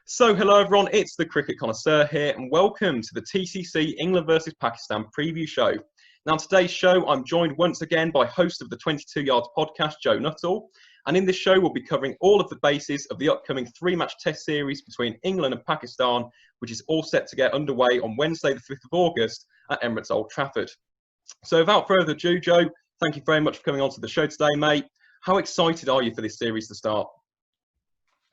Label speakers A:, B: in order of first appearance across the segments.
A: So, hello everyone, it's the Cricket Connoisseur here, and welcome to the TCC England versus Pakistan preview show. Now, today's show, I'm joined once again by host of the 22 Yards podcast, Joe Nuttall. And in this show, we'll be covering all of the bases of the upcoming three-match test series between England and Pakistan, which is all set to get underway on Wednesday, the 5th of August at Emirates Old Trafford. So, without further ado, Joe, thank you very much for coming on to the show today, mate. How excited are you for this series to start?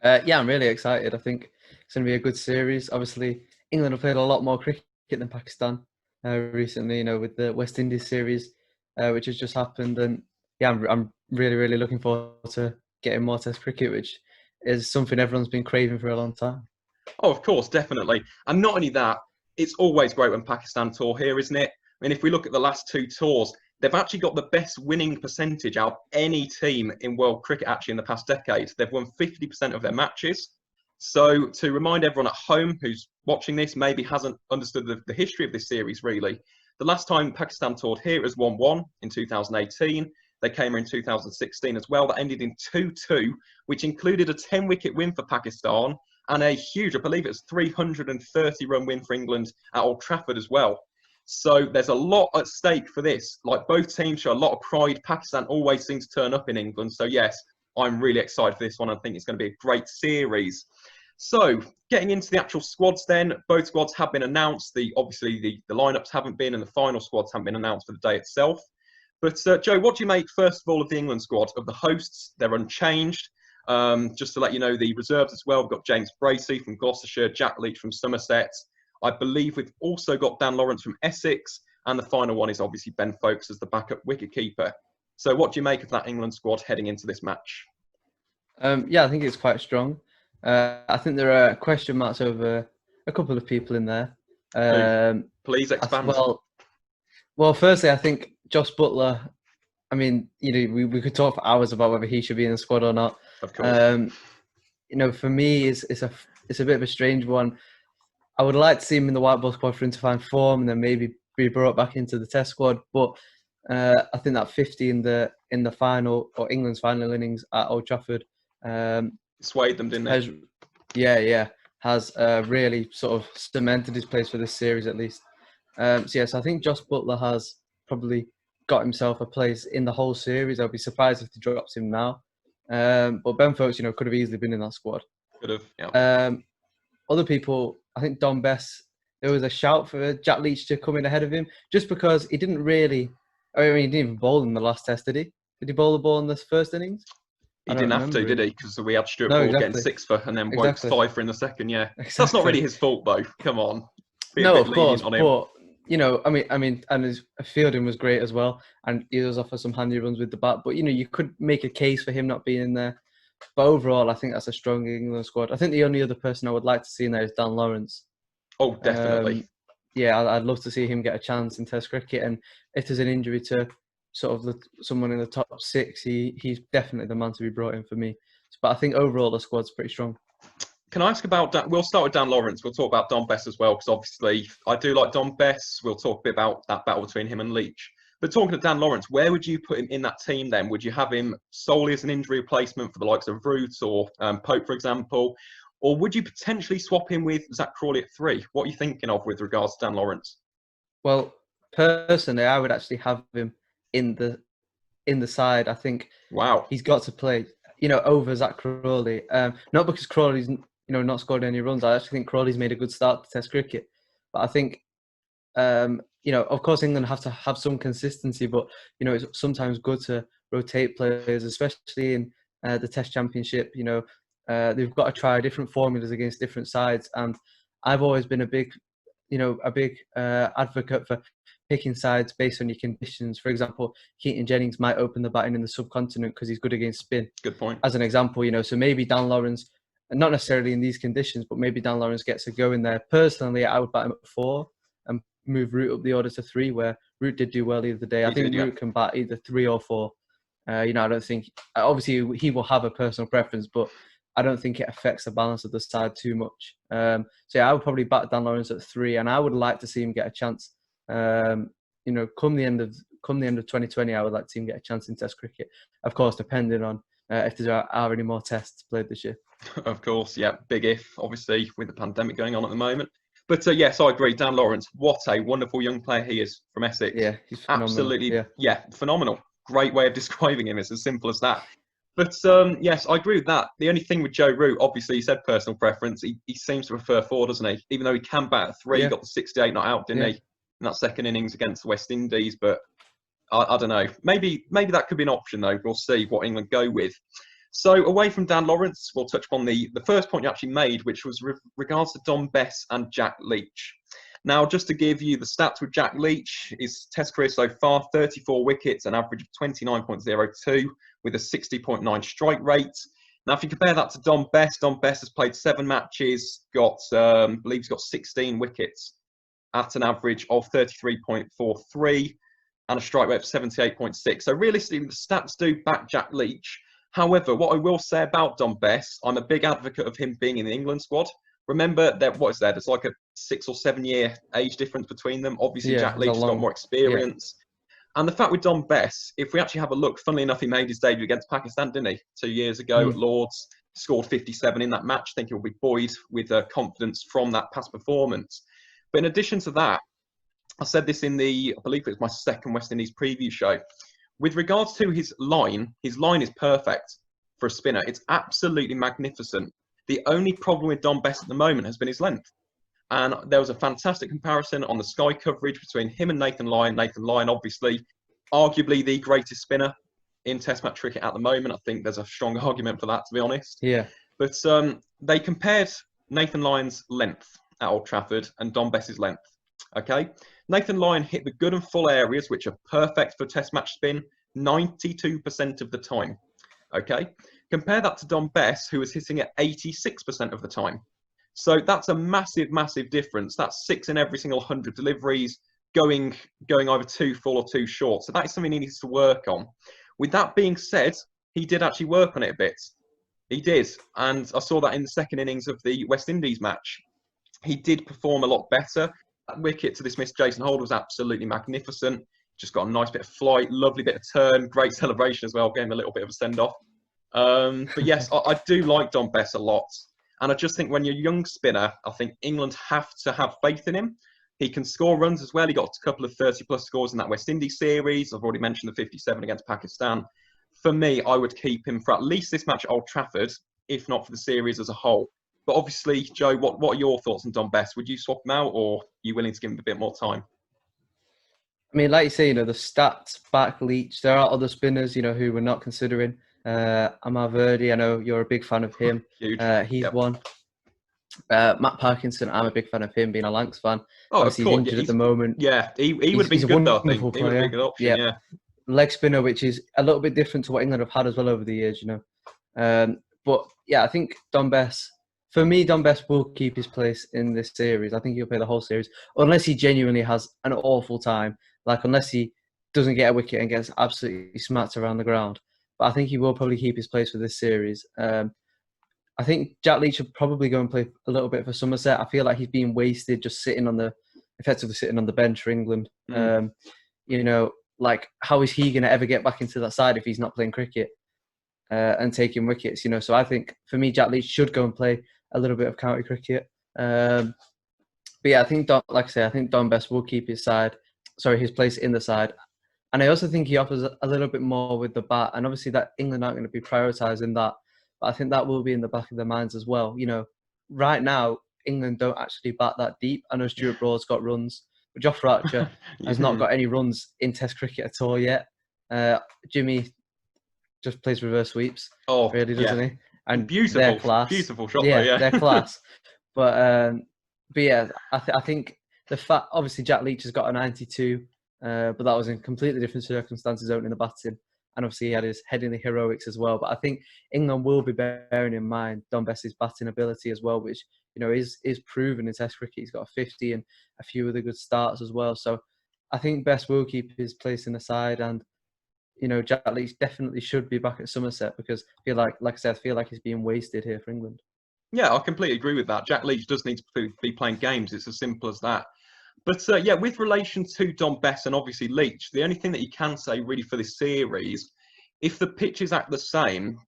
B: Yeah, I'm really excited. I think it's going to be a good series. Obviously, England have played a lot more cricket than Pakistan recently, with the West Indies series, which has just happened. And yeah, I'm really looking forward to getting more Test cricket, which is something everyone's been craving for a long time.
A: Oh, of course, definitely. And not only that, it's always great when Pakistan tour here, isn't it? I mean, if we look at the last two tours, they've actually got the best winning percentage out of any team in world cricket actually in the past decade. They've won 50% of their matches. So to remind everyone at home who's watching this, maybe hasn't understood the history of this series really, the last time Pakistan toured here it was 1-1 in 2018. They came here in 2016 as well. That ended in 2-2, which included a 10-wicket win for Pakistan and a huge, I believe it was 330-run win for England at Old Trafford as well. So there's a lot at stake for this. Like, both teams show a lot of pride. Pakistan always seems to turn up in England. So yes, I'm really excited for this one. I think it's going to be a great series. So getting into the actual squads then, both squads have been announced. Obviously the lineups haven't been and the final squads haven't been announced for the day itself. But Joe, what do you make first of all of the England squad? Of the hosts, they're unchanged. Just to let you know, the reserves as well, we've got James Bracey from Gloucestershire, Jack Leach from Somerset. I believe we've also got Dan Lawrence from Essex, and the final one is obviously Ben Foakes as the backup wicketkeeper. So what do you make of that England squad heading into this match?
B: Yeah, I think it's quite strong. I think there are question marks over a couple of people in there.
A: Please expand.
B: Well, firstly, I think Josh Buttler. I mean, we could talk for hours about whether he should be in the squad or not.
A: Of course.
B: For me, it's a bit of a strange one. I would like to see him in the white ball squad for him to find form and then maybe be brought back into the Test squad. But I think that 50 in the final, or England's final innings at Old Trafford,
A: swayed them, didn't it?
B: Has really sort of cemented his place for this series at least. So I think Josh Buttler has probably got himself a place in the whole series. I'll be surprised if he drops him now. But Ben Foakes, could have easily been in that squad.
A: Could have, yeah.
B: Other people, I think Don Bess, there was a shout for Jack Leach to come in ahead of him just because he didn't really, he didn't even bowl in the last test, did he? Did he bowl the ball in the first innings?
A: He didn't have to, did he? Because we had Stuart Broad getting 6 for and then Woakes 5 for in the second, yeah. Exactly. That's not really his fault though, come on.
B: No, of course, but, and his fielding was great as well, and he does offer some handy runs with the bat, but, you could make a case for him not being in there. But overall, I think that's a strong England squad. I think the only other person I would like to see in there is Dan Lawrence.
A: Oh, definitely.
B: I'd love to see him get a chance in Test cricket. And if there's an injury to sort of someone in the top 6, he's definitely the man to be brought in for me. But I think overall the squad's pretty strong.
A: Can I ask about Dan? We'll start with Dan Lawrence. We'll talk about Don Bess as well, because obviously I do like Don Bess. We'll talk a bit about that battle between him and Leach. But talking to Dan Lawrence, where would you put him in that team then? Would you have him solely as an injury replacement for the likes of Root or Pope, for example? Or would you potentially swap him with Zach Crawley at 3? What are you thinking of with regards to Dan Lawrence?
B: Well, personally, I would actually have him in the side. I think he's got to play, over Zach Crawley. Not because Crawley's, not scored any runs. I actually think Crawley's made a good start to Test cricket. But I think of course, England have to have some consistency, but, it's sometimes good to rotate players, especially in the Test Championship. They've got to try different formulas against different sides. And I've always been a big advocate for picking sides based on your conditions. For example, Keaton Jennings might open the batting in the subcontinent because he's good against spin.
A: Good point.
B: As an example, so maybe Dan Lawrence, not necessarily in these conditions, but maybe Dan Lawrence gets a go in there. Personally, I would bat him at 4 and move Root up the order to 3, where Root did do well the other day. I think Root can bat either 3 or 4. I don't think, obviously he will have a personal preference, but I don't think it affects the balance of the side too much. I would probably bat Dan Lawrence at 3, and I would like to see him get a chance. Come the end of 2020, I would like to see him get a chance in Test cricket. Of course, depending on if there are any more tests played this year.
A: Of course, yeah, big if, obviously, with the pandemic going on at the moment. But yes, I agree. Dan Lawrence, what a wonderful young player he is from Essex.
B: Yeah, he's phenomenal.
A: Absolutely, yeah, phenomenal. Great way of describing him. It's as simple as that. But yes, I agree with that. The only thing with Joe Root, obviously, he said personal preference. He seems to prefer 4, doesn't he? Even though he can bat at 3, he got the 68 not out, didn't he? In that second innings against the West Indies. But I don't know. Maybe that could be an option, though. We'll see what England go with. So away from Dan Lawrence, we'll touch upon the first point you actually made, which was regards to Dom Bess and Jack Leach. Now, just to give you the stats with Jack Leach, his Test career so far, 34 wickets, an average of 29.02 with a 60.9 strike rate. Now, if you compare that to Dom Bess has played 7 matches, I believe he's got 16 wickets at an average of 33.43 and a strike rate of 78.6. So realistically, the stats do back Jack Leach. However, what I will say about Dom Bess, I'm a big advocate of him being in the England squad. Remember that there's like a 6 or 7 year age difference between them. Obviously, Jack Leach has got more experience. And the fact with Dom Bess, if we actually have a look, funnily enough, he made his debut against Pakistan, didn't he? 2 years ago at Lord's, scored 57 in that match. I think he'll be buoyed with confidence from that past performance. But in addition to that, I said this in I believe it was my second West Indies preview show. With regards to his line is perfect for a spinner. It's absolutely magnificent. The only problem with Dom Bess at the moment has been his length. And there was a fantastic comparison on the Sky coverage between him and Nathan Lyon. Nathan Lyon, obviously, arguably the greatest spinner in Test match cricket at the moment. I think there's a strong argument for that, to be honest.
B: Yeah.
A: But they compared Nathan Lyon's length at Old Trafford and Dom Bess's length. Okay, Nathan Lyon hit the good and full areas, which are perfect for Test match spin, 92% of the time. Okay, compare that to Dom Bess, who was hitting it 86% of the time. So that's a massive, massive difference. That's 6 in every single 100 deliveries, going either too full or too short. So that is something he needs to work on. With that being said, he did actually work on it a bit. He did, and I saw that in the second innings of the West Indies match. He did perform a lot better. That wicket to dismiss Jason Holt was absolutely magnificent. Just got a nice bit of flight, lovely bit of turn, great celebration as well, gave him a little bit of a send-off. But yes, I do like Dom Bess a lot. And I just think when you're a young spinner, I think England have to have faith in him. He can score runs as well. He got a couple of 30-plus scores in that West Indies series. I've already mentioned the 57 against Pakistan. For me, I would keep him for at least this match at Old Trafford, if not for the series as a whole. But obviously, Joe, what are your thoughts on Dom Bess? Would you swap him out, or are you willing to give him a bit more time?
B: I mean, like you say, the stats back Leach. There are other spinners, who we're not considering. Amar Verdi, I know you're a big fan of him.
A: Huge.
B: He's one. Matt Parkinson, I'm a big fan of him, being a Lancs fan.
A: Oh,
B: obviously, he's injured at the moment.
A: Yeah, he would have been good, though, I think. He would have been a good option, yeah.
B: Leg spinner, which is a little bit different to what England have had as well over the years, But, yeah, I think Dom Bess, for me, Dom Bess will keep his place in this series. I think he'll play the whole series, unless he genuinely has an awful time. Unless he doesn't get a wicket and gets absolutely smacked around the ground. But I think he will probably keep his place for this series. I think Jack Leach should probably go and play a little bit for Somerset. I feel like he's being wasted just effectively sitting on the bench for England. How is he going to ever get back into that side if he's not playing cricket and taking wickets? So I think for me, Jack Leach should go and play a little bit of county cricket. But yeah, I think Dom Bess will keep his place in the side. And I also think he offers a little bit more with the bat. And obviously that England aren't going to be prioritising that. But I think that will be in the back of their minds as well. Right now, England don't actually bat that deep. I know Stuart Broad's got runs, but Jofra Archer has not got any runs in Test cricket at all yet. Jimmy just plays reverse sweeps, really, doesn't he? And
A: beautiful,
B: they're class.
A: Beautiful shot,
B: yeah, they're class. But yeah, I think the fact, obviously Jack Leach has got a 92, but that was in completely different circumstances opening the batting. And obviously he had his head in the heroics as well. But I think England will be bearing in mind Dom Bess's batting ability as well, which, is proven in Test cricket. He's got a 50 and a few other good starts as well. So I think Bess will keep his place in the side. And, Jack Leach definitely should be back at Somerset because I feel like he's being wasted here for England.
A: Yeah, I completely agree with that. Jack Leach does need to be playing games. It's as simple as that. But yeah, with relation to Dom Bess and obviously Leach, the only thing that you can say really for this series, if the pitches act the same,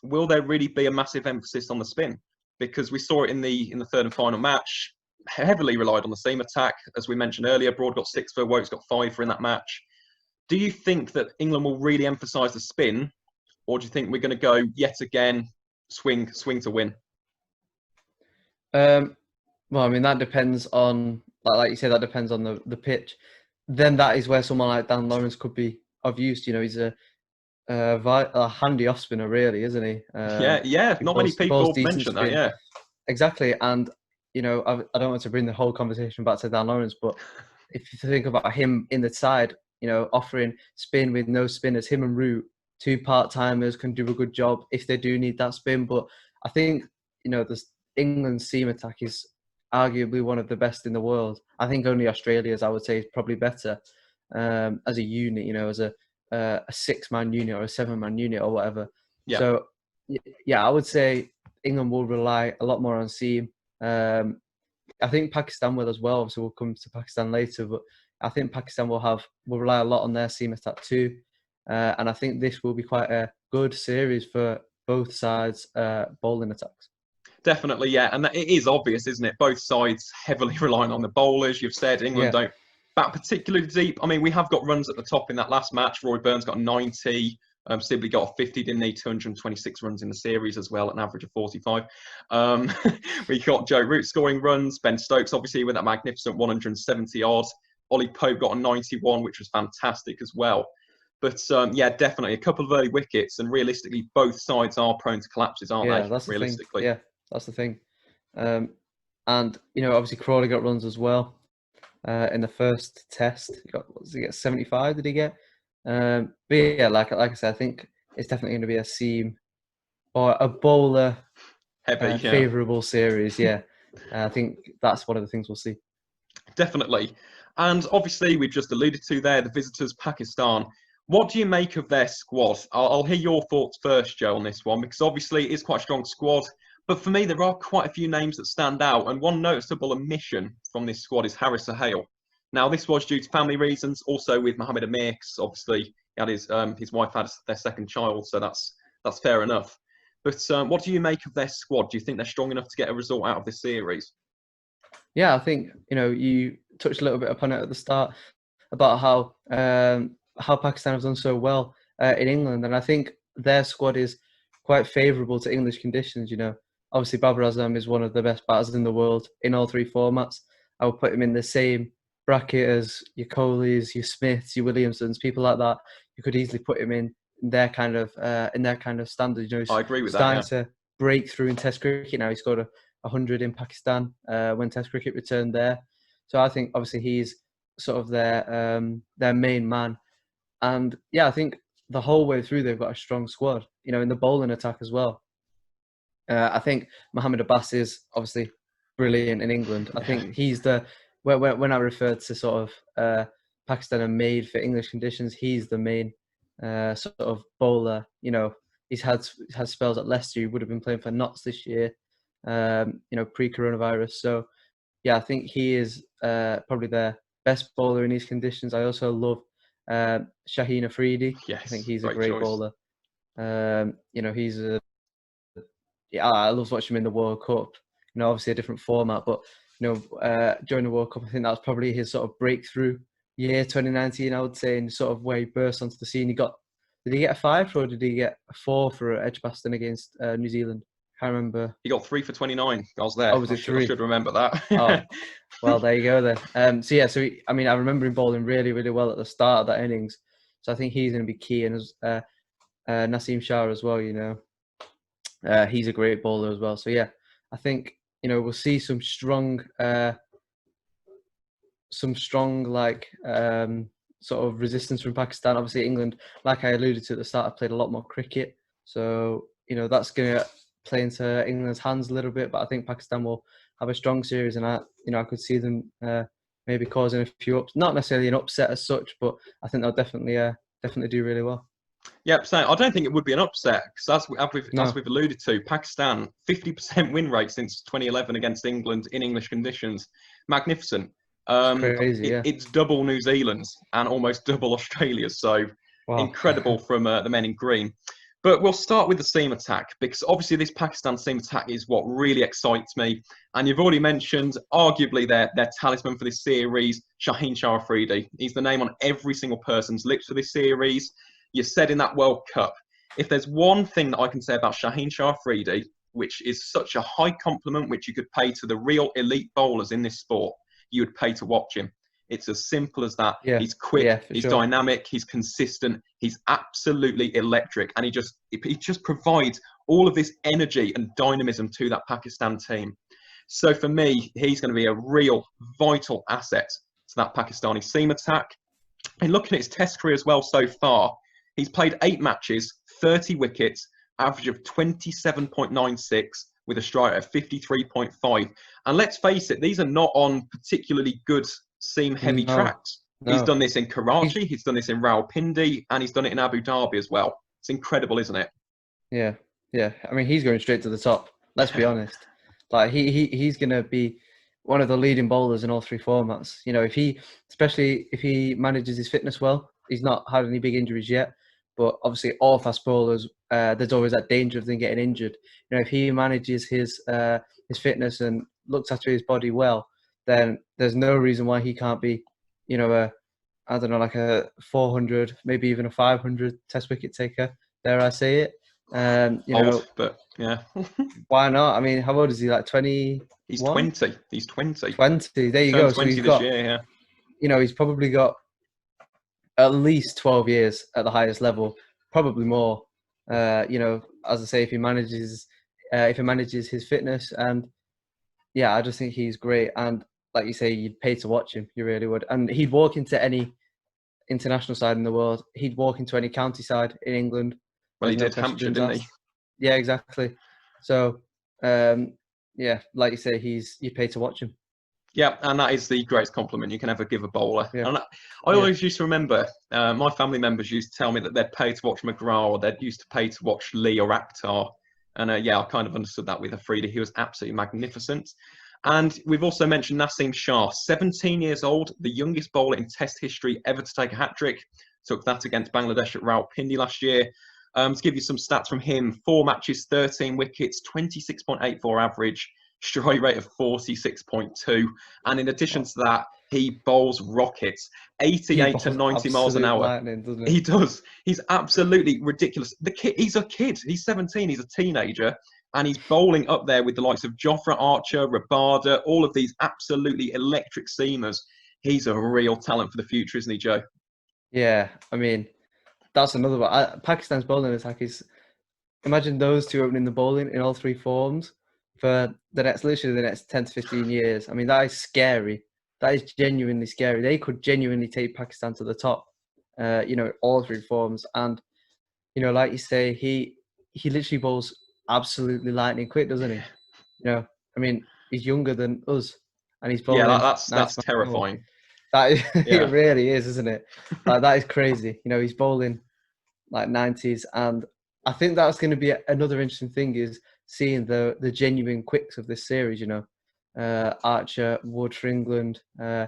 A: will there really be a massive emphasis on the spin? Because we saw it in the third and final match, heavily relied on the seam attack. As we mentioned earlier, Broad got 6 for, Woakes got 5 for in that match. Do you think that England will really emphasise the spin, or do you think we're going to go yet again swing to win?
B: Well, I mean, that depends on, like you say, that depends on the pitch. Then that is where someone like Dan Lawrence could be of use. You know, he's a handy off spinner, really, isn't he?
A: Yeah. Not many people mention that. Yeah,
B: exactly. And you know, I don't want to bring the whole conversation back to Dan Lawrence, but if you think about him in the side, you know, offering spin with no spinners, him and Root, 2 part-timers, can do a good job if they do need that spin. But I think, you know, England's seam attack is arguably one of the best in the world. I think only Australia's, I would say, is probably better as a unit, you know, as a 6-man unit or a 7-man unit or whatever.
A: Yeah.
B: So, yeah, I would say England will rely a lot more on seam. I think Pakistan will as well, so we'll come to Pakistan later, but I think Pakistan will rely a lot on their seam attack too. And I think this will be quite a good series for both sides' bowling attacks.
A: Definitely, yeah. And it is obvious, isn't it? Both sides heavily relying on the bowlers. You've said England don't bat particularly deep. I mean, we have got runs at the top in that last match. Roy Burns got 90. Sibley got a 50, didn't he? 226 runs in the series as well, an average of 45. We got Joe Root scoring runs. Ben Stokes, obviously, with that magnificent 170 odd. Ollie Pope got a 91, which was fantastic as well. But yeah, definitely a couple of early wickets, and realistically, both sides are prone to collapses, aren't they?
B: That's
A: realistically.
B: The thing. Yeah, that's the thing. And you know, obviously, Crawley got runs as well in the first test. Did he get 75? Did he get? But yeah, like I said, I think it's definitely going to be a seam or a bowler
A: heavy,
B: favourable series. Yeah, I think that's one of the things we'll see.
A: Definitely. And obviously, we've just alluded to there, the visitors, Pakistan. What do you make of their squad? I'll hear your thoughts first, Joe, on this one, because obviously it is quite a strong squad. But for me, there are quite a few names that stand out. And one noticeable omission from this squad is Harris Sohail. Now, this was due to family reasons, also with Mohammed Amir, because obviously he had his wife had their second child, so that's fair enough. But what do you make of their squad? Do you think they're strong enough to get a result out of this series?
B: Yeah, I think, you know, you touched a little bit upon it at the start about how Pakistan have done so well in England, and I think their squad is quite favourable to English conditions. You know, obviously Babar Azam is one of the best batters in the world in all 3 formats. I would put him in the same bracket as your Kohlis, your Smiths, your Williamsons, people like that. You could easily put him in their kind of standard. You know,
A: I agree with that.
B: Starting to break through in Test cricket now. He scored 100 in Pakistan when Test cricket returned there. So I think obviously he's sort of their main man. And yeah, I think the whole way through they've got a strong squad. You know, in the bowling attack as well. I think Mohammed Abbas is obviously brilliant in England. I think he's when I referred to sort of Pakistan are made for English conditions, he's the main sort of bowler. You know, he's had spells at Leicester. He would have been playing for Notts this year. You know, pre-coronavirus. So yeah, I think he is probably their best bowler in these conditions. I also love Shaheen Afridi.
A: Yes,
B: I think he's a great
A: choice.
B: bowler. You know, I love watching him in the World Cup. You know, obviously a different format, but you know, during the World Cup, I think that was probably his sort of breakthrough year, 2019. I would say, in sort of where he burst onto the scene. Did he get a 5 or did he get a 4 for Edgbaston against New Zealand? I can't remember.
A: He got 3 for 29. I was there.
B: Oh, was it 3?
A: I should remember that.
B: Oh, well, there you go then. So yeah, I mean, I remember him bowling really, really well at the start of that innings. So I think he's going to be key. And Naseem Shah as well, you know, he's a great bowler as well. So yeah, I think, you know, we'll see some strong like sort of resistance from Pakistan. Obviously, England, like I alluded to at the start, have played a lot more cricket. So, you know, that's going to play into England's hands a little bit. But I think Pakistan will have a strong series, and I could see them maybe causing a few not necessarily an upset as such, but I think they'll definitely do really well.
A: Yeah, so I don't think it would be an upset because as we've alluded to, Pakistan 50% win rate since 2011 against England in English conditions, magnificent.
B: Crazy, yeah.
A: It's double New Zealand's and almost double Australia's, so wow. Incredible from the men in green. But we'll start with the seam attack, because obviously this Pakistan seam attack is what really excites me. And you've already mentioned, arguably, their talisman for this series, Shaheen Shah Afridi. He's the name on every single person's lips for this series. You said in that World Cup, if there's one thing that I can say about Shaheen Shah Afridi, which is such a high compliment, which you could pay to the real elite bowlers in this sport, you would pay to watch him. It's as simple as that.
B: Yeah.
A: He's quick, he's
B: sure.
A: dynamic, he's consistent, he's absolutely electric, and he just provides all of this energy and dynamism to that Pakistan team. So for me, he's going to be a real vital asset to that Pakistani seam attack. And looking at his Test career as well so far, he's played 8 matches, 30 wickets, average of 27.96 with a strike rate of 53.5. And let's face it, these are not on particularly good seam-heavy tracks. No. He's done this in Karachi, he's done this in Rawalpindi, and he's done it in Abu Dhabi as well. It's incredible, isn't it?
B: Yeah. I mean, he's going straight to the top. Let's be honest. Like he's going to be one of the leading bowlers in all 3 formats. You know, especially if he manages his fitness well. He's not had any big injuries yet, but obviously all fast bowlers, there's always that danger of them getting injured. You know, if he manages his fitness and looks after his body well, then there's no reason why he can't be, you know, like a 400, maybe even a 500 Test wicket taker. Dare I say it? You know,
A: but yeah.
B: Why not? I mean, how old is he? Like 20?
A: He's 20. He's 20.
B: 20. There you go.
A: 20
B: so he's
A: this
B: got,
A: year, yeah.
B: You know, he's probably got at least 12 years at the highest level, probably more. You know, as I say, if he manages his fitness, and yeah, I just think he's great. And like you say, you'd pay to watch him. You really would. And he'd walk into any international side in the world. He'd walk into any county side in England.
A: Well, he did Hampshire, didn't he?
B: Yeah, exactly. So, yeah, like you say, you pay to watch him.
A: Yeah, and that is the greatest compliment you can ever give a bowler. Yeah. And I always used to remember, my family members used to tell me that they'd pay to watch McGrath, or they'd used to pay to watch Lee or Akhtar. And yeah, I kind of understood that with Afridi. He was absolutely magnificent. And we've also mentioned Naseem Shah, 17 years old, the youngest bowler in Test history ever to take a hat-trick. Took that against Bangladesh at Rawalpindi last year. To give you some stats from him, 4 matches, 13 wickets, 26.84 average, strike rate of 46.2. And in addition to that, he bowls rockets, 88 to 90 miles an hour.
B: Lightning,
A: he does. He's absolutely ridiculous. He's a kid. He's 17. He's a teenager. And he's bowling up there with the likes of Jofra Archer, Rabada, all of these absolutely electric seamers. He's a real talent for the future, isn't he, Joe?
B: Yeah, I mean, that's another one. Pakistan's bowling attack is, imagine those two opening the bowling in all 3 forms for literally the next 10 to 15 years. I mean, that is scary. That is genuinely scary. They could genuinely take Pakistan to the top, you know, all 3 forms. And, you know, like you say, he literally bowls absolutely lightning quick, doesn't he? You know, I mean, he's younger than us, and he's bowling.
A: Yeah, that's terrifying.
B: That is, it really is, isn't it? Like, that is crazy. You know, he's bowling like 90s, and I think that's going to be another interesting thing, is seeing the genuine quicks of this series. You know, Archer, Wood for England, you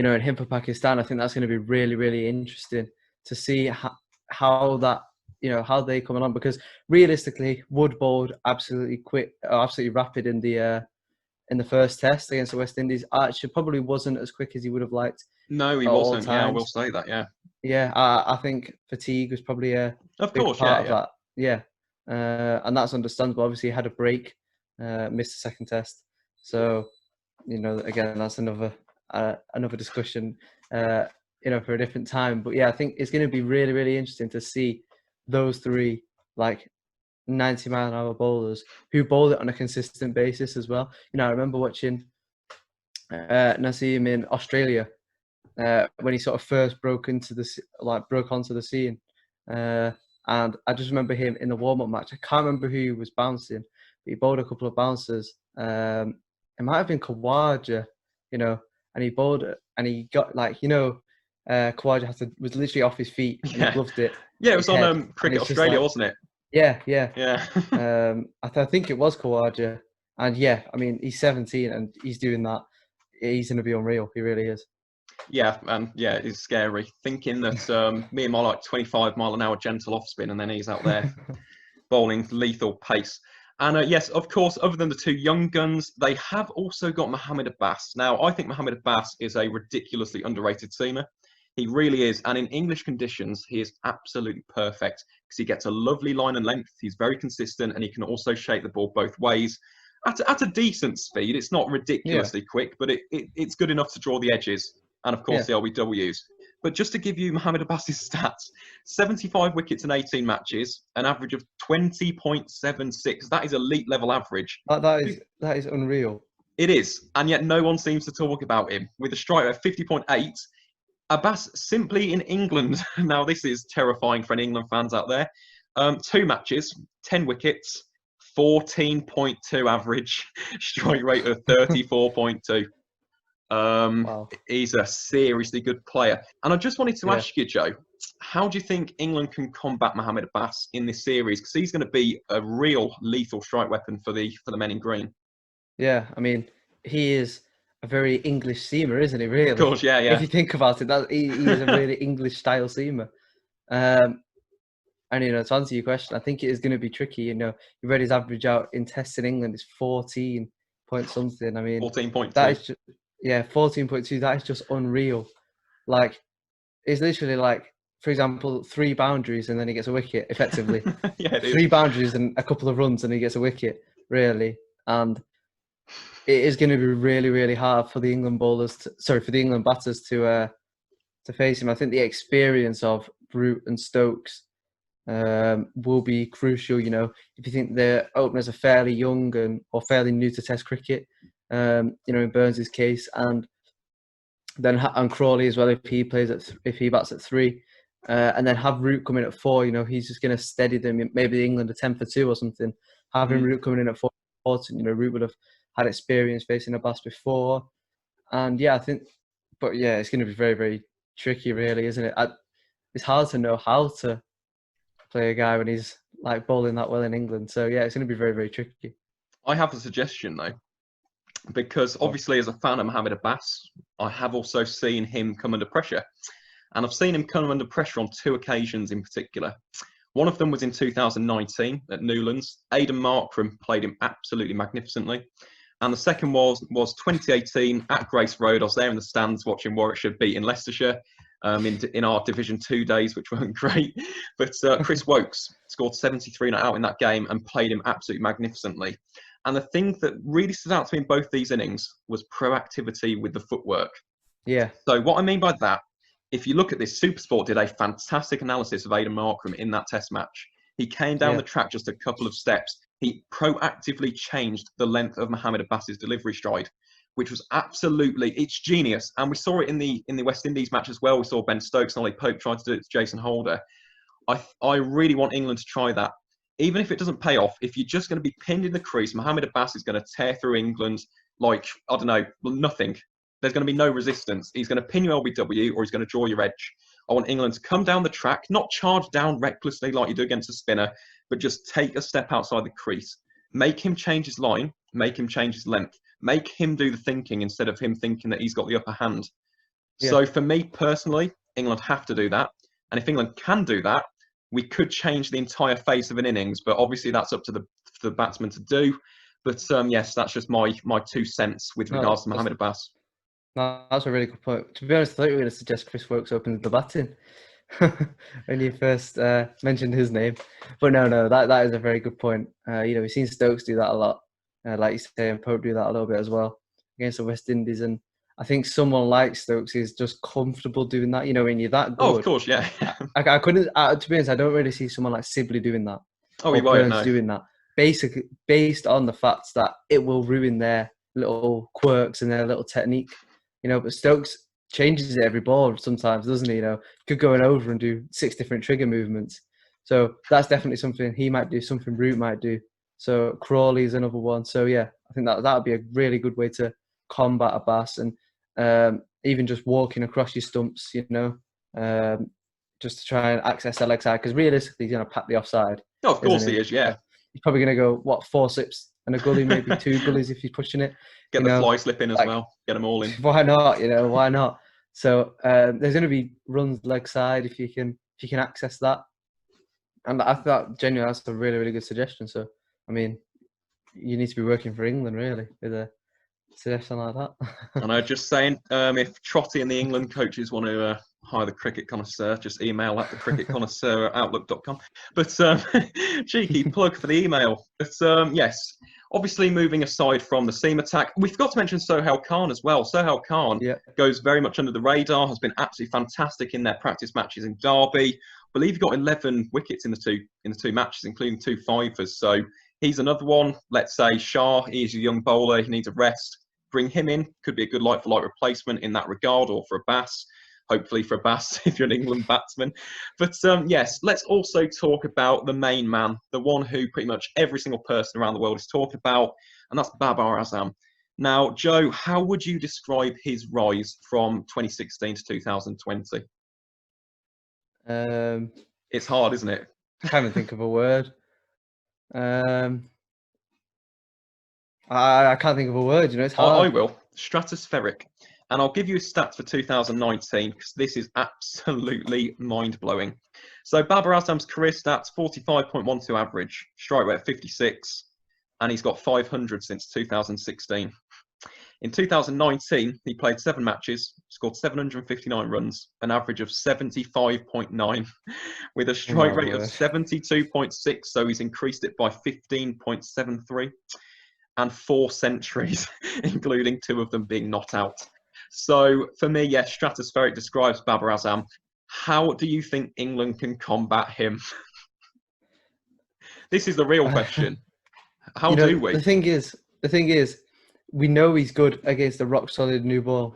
B: know, and him for Pakistan. I think that's going to be really, really interesting to see how that, you know, how they come along, because realistically, Wood bowled absolutely quick, absolutely rapid in the first Test against the West Indies. Archer probably wasn't as quick as he would have liked.
A: No, he wasn't. Yeah, I will say that. Yeah.
B: Yeah, I think fatigue was probably a big part of that. Yeah, and that's understandable. Obviously, he had a break, missed the second Test. So, you know, again, that's another discussion, you know, for a different time. But yeah, I think it's going to be really, really interesting to see those 3 like 90-mile-an-hour bowlers who bowl it on a consistent basis as well. You know, I remember watching Naseem in Australia when he sort of first broke onto the scene, and I just remember him in the warm-up match. I can't remember who he was bouncing, but he bowled a couple of bouncers. It might have been Khawaja, you know, and he bowled it, and he got, like, you know, Khawaja was literally off his feet, and he gloved it.
A: Yeah, it was on Cricket Australia, wasn't it?
B: Yeah. I think it was Khawaja. And yeah, I mean, he's 17 and he's doing that. He's going to be unreal. He really is.
A: Yeah, and yeah, it's scary thinking that me and my like 25-mile-an-hour gentle off spin, and then he's out there bowling lethal pace. And yes, of course, other than the two young guns, they have also got Mohamed Abbas. Now, I think Mohamed Abbas is a ridiculously underrated seamer. He really is. And in English conditions, he is absolutely perfect because he gets a lovely line and length. He's very consistent, and he can also shape the ball both ways at a decent speed. It's not ridiculously quick, but it's good enough to draw the edges. And of course, the LBWs. But just to give you Mohamed Abbas's stats, 75 wickets in 18 matches, an average of 20.76. That is elite level average.
B: That is unreal.
A: It is. And yet no one seems to talk about him. With a strike rate of 50.8, Abbas simply in England. Now, this is terrifying for any England fans out there. 2 matches, 10 wickets, 14.2 average, strike rate of 34.2.
B: Wow.
A: He's a seriously good player. And I just wanted to ask you, Joe, how do you think England can combat Mohamed Abbas in this series? Because he's going to be a real lethal strike weapon for the men in green.
B: Yeah, I mean, he is a very English seamer, isn't he, really?
A: Of course, yeah.
B: If you think about it, he is a really English-style seamer. And, to answer your question, I think it is going to be tricky. You read his average out in tests in England is 14 point something. I mean,
A: 14.2.
B: That is just, 14.2. That is just unreal. Like, it's literally like, for example, 3 boundaries and then he gets a wicket, effectively.
A: Yeah, it is.
B: 3 boundaries and a couple of runs and he gets a wicket, really. And it is going to be really, really hard for the England batters to face him. I think the experience of Root and Stokes will be crucial. If you think their openers are fairly young or fairly new to Test cricket, in Burns' case, and then Crawley as well if he bats at 3, and then have Root coming at 4. He's just going to steady them. Maybe England a 10 for 2 or something. Having Root coming in at 4, Root would have had experience facing Abbas before, and I think, but it's going to be very, very tricky, really, isn't it? It's hard to know how to play a guy when he's like bowling that well in England. So it's going to be very, very tricky.
A: I have a suggestion though, because obviously as a fan of Mohamed Abbas, I have also seen him come under pressure, and I've seen him come under pressure on 2 occasions in particular. One of them was in 2019 at Newlands. Aidan Markram played him absolutely magnificently. And the second was 2018 at Grace Road. I was there in the stands watching Warwickshire beating Leicestershire in our Division 2 days, which weren't great. But Chris Wokes scored 73 not out in that game and played him absolutely magnificently. And the thing that really stood out to me in both these innings was proactivity with the footwork.
B: Yeah.
A: So what I mean by that, if you look at this, SuperSport did a fantastic analysis of Aidan Markram in that Test match. He came down the track just a couple of steps. He proactively changed the length of Mohamed Abbas's delivery stride, which was it's genius. And we saw it in the West Indies match as well. We saw Ben Stokes and Ollie Pope try to do it to Jason Holder. I really want England to try that. Even if it doesn't pay off, if you're just going to be pinned in the crease, Mohamed Abbas is going to tear through England like, I don't know, nothing. There's going to be no resistance. He's going to pin you LBW or he's going to draw your edge. I want England to come down the track, not charge down recklessly like you do against a spinner, but just take a step outside the crease. Make him change his line, make him change his length, make him do the thinking instead of him thinking that he's got the upper hand. Yeah. So for me personally, England have to do that. And if England can do that, we could change the entire face of an innings, but obviously that's up to the batsman to do. But yes, that's just my 2 cents with regards to Mohamed Abbas.
B: No, that's a really good point. To be honest, I thought you were going to suggest Chris Wokes opened the batting when you first mentioned his name. But no, that is a very good point. We've seen Stokes do that a lot. Like you say, and Pope do that a little bit as well against the West Indies. And I think someone like Stokes is just comfortable doing that. When you're that good.
A: Oh, of course, yeah.
B: I couldn't, to be honest, I don't really see someone like Sibley doing that.
A: Oh, he won't, no.
B: Doing that. Basically, based on the fact that it will ruin their little quirks and their little technique. But Stokes changes it every ball sometimes, doesn't he? Could go over and do 6 different trigger movements. So that's definitely something he might do, something Root might do. So Crawley is another one. So I think that would be a really good way to combat Abbas, and even just walking across your stumps, just to try and access the leg side, because realistically he's going to pat the offside.
A: Oh, of course he is, yeah.
B: He's probably going to go, 4 sips and a gully, maybe 2 gullies if he's pushing it.
A: Get the fly slip in as well. Get them all in.
B: Why not? Why not? So there's going to be runs leg side if you can access that. And I thought genuinely that's a really, really good suggestion. So I mean, you need to be working for England really with a suggestion like that.
A: And I'm just saying, if Trotty and the England coaches want to hire the Cricket Connoisseur, just email at thecricketconnoisseur@outlook.com. But cheeky plug for the email. But yes, obviously moving aside from the seam attack, we forgot to mention Sohail Khan as well. Sohail Khan goes very much under the radar, has been absolutely fantastic in their practice matches in Derby. I believe he got 11 wickets in the two matches, including 2 fivers. So he's another one. Let's say Shah, he's a young bowler, he needs a rest. Bring him in, could be a good like-for-like replacement in that regard, or for Abbas. Hopefully for Abbas if you're an England batsman. But yes, let's also talk about the main man, the one who pretty much every single person around the world is talking about, and that's Babar Azam. Now, Joe, how would you describe his rise from 2016 to 2020? It's hard, isn't it?
B: I can't even think of a word. I can't think of a word, you know, it's hard.
A: I will. Stratospheric. And I'll give you a stats for 2019 because this is absolutely mind-blowing. So Babar Azam's career stats, 45.12 average, strike rate 56, and he's got 500 since 2016. In 2019, he played 7 matches, scored 759 runs, an average of 75.9, with a strike rate of 72.6, so he's increased it by 15.73. And 4 centuries, including 2 of them being not out. So for me, yes, stratospheric describes Babar Azam. How do you think England can combat him? This is the real question. How do we?
B: The thing is, we know he's good against a rock solid new ball,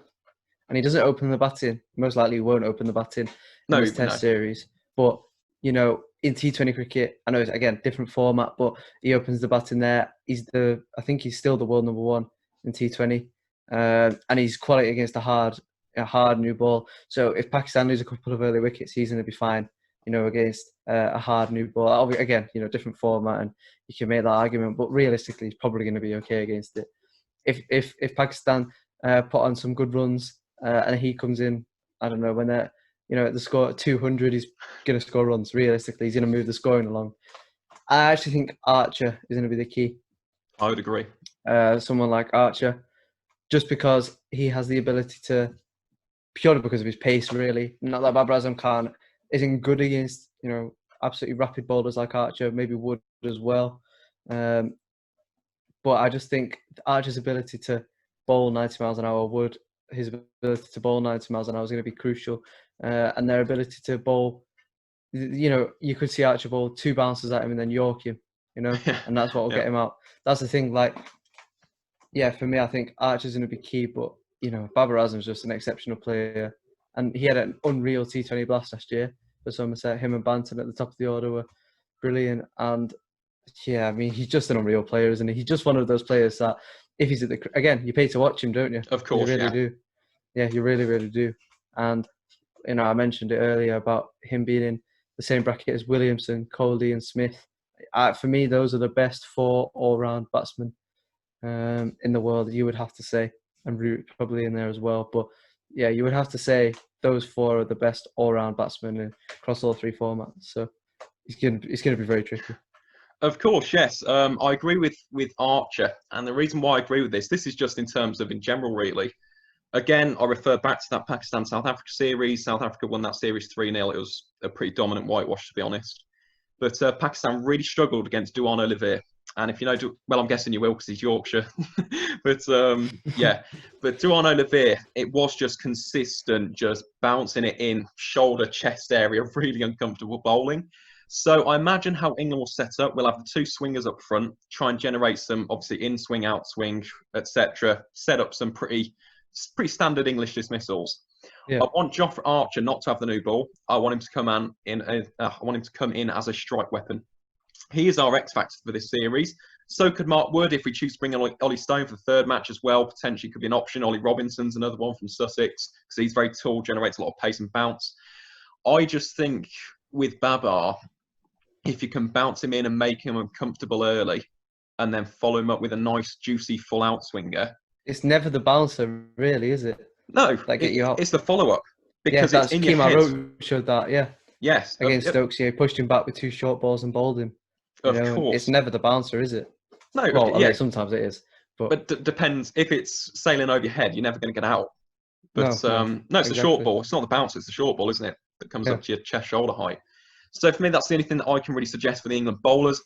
B: and he doesn't open the batting. Most likely, he won't open the batting in this Test series. But you know, in T20 cricket, I know it's again different format, but he opens the batting there. I think he's still the world number 1 in T20, and he's quality against a hard new ball. So if Pakistan lose a couple of early wickets, he's going to be fine. You know, against a hard new ball. Again, you know, different format, and you can make that argument. But realistically, he's probably going to be okay against it. If Pakistan put on some good runs and he comes in, I don't know when they're. You know, at the score at 200, he's going to score runs. Realistically, he's going to move the scoring along. I actually think Archer is going to be the key.
A: I would agree.
B: Someone like Archer, just because he has the ability to, purely because of his pace, really. Not that Babar Azam isn't good against, you know, absolutely rapid bowlers like Archer, maybe Wood as well. But I just think Archer's ability to bowl 90 miles an hour his ability to bowl 90 miles an hour is going to be crucial. And their ability to bowl, you know, you could see Archer bowl 2 bounces at him and then york him, you know, and that's what will get him out. That's the thing. Like, yeah, for me, I think Archer's going to be key, but you know, Babar Azam's just an exceptional player, and he had an unreal T20 blast last year for Somerset. Him and Banton at the top of the order were brilliant, and yeah, I mean, he's just an unreal player, isn't he? He's just one of those players that if he's again, you pay to watch him, don't you?
A: Of course,
B: you really do. Yeah, you really, really do. And you know, I mentioned it earlier about him being in the same bracket as Williamson, Coley, and Smith. For me, those are the best 4 all-round batsmen in the world. You would have to say, and Root probably in there as well. But yeah, you would have to say those 4 are the best all-round batsmen across all 3 formats. So it's going to be very tricky.
A: Of course, yes. I agree with Archer, and the reason why I agree with this is just in terms of in general, really. Again, I refer back to that Pakistan-South Africa series. South Africa won that series 3-0. It was a pretty dominant whitewash, to be honest. But Pakistan really struggled against Duan Olivier. And if you know, well, I'm guessing you will because he's Yorkshire. But yeah, but Duan Olivier, it was just consistent, just bouncing it in, shoulder, chest area, really uncomfortable bowling. So I imagine how England will set up. We'll have the 2 swingers up front, try and generate some, obviously, in-swing, out-swing, etc. Set up some pretty standard English dismissals. Yeah. I want Jofra Archer not to have the new ball. I want him to come in as a strike weapon. He is our X factor for this series. So could Mark Wood if we choose to bring in Ollie Stone for the 3rd match as well. Potentially could be an option. Ollie Robinson's another one from Sussex because he's very tall, generates a lot of pace and bounce. I just think with Babar, if you can bounce him in and make him uncomfortable early, and then follow him up with a nice, juicy, full out swinger.
B: It's never the bouncer, really, is it?
A: No,
B: that get you out.
A: it's the follow-up
B: Yeah,
A: because it's
B: that's
A: in your
B: Kemar
A: head.
B: Roach showed that. Yeah,
A: Yes,
B: against Stokes, he pushed him back with 2 short balls and bowled him.
A: of
B: And it's
A: course.
B: never the bouncer, is it?
A: No,
B: Well, I
A: yeah,
B: mean, sometimes it is, but
A: depends. If it's sailing over your head, you're never going to get out. But
B: no,
A: no, it's the short
B: exactly.
A: ball. It's not the bouncer, it's the short ball, isn't it? That comes
B: Yeah.
A: up to your chest shoulder height. So for me, that's the only thing that I can really suggest for the England bowlers.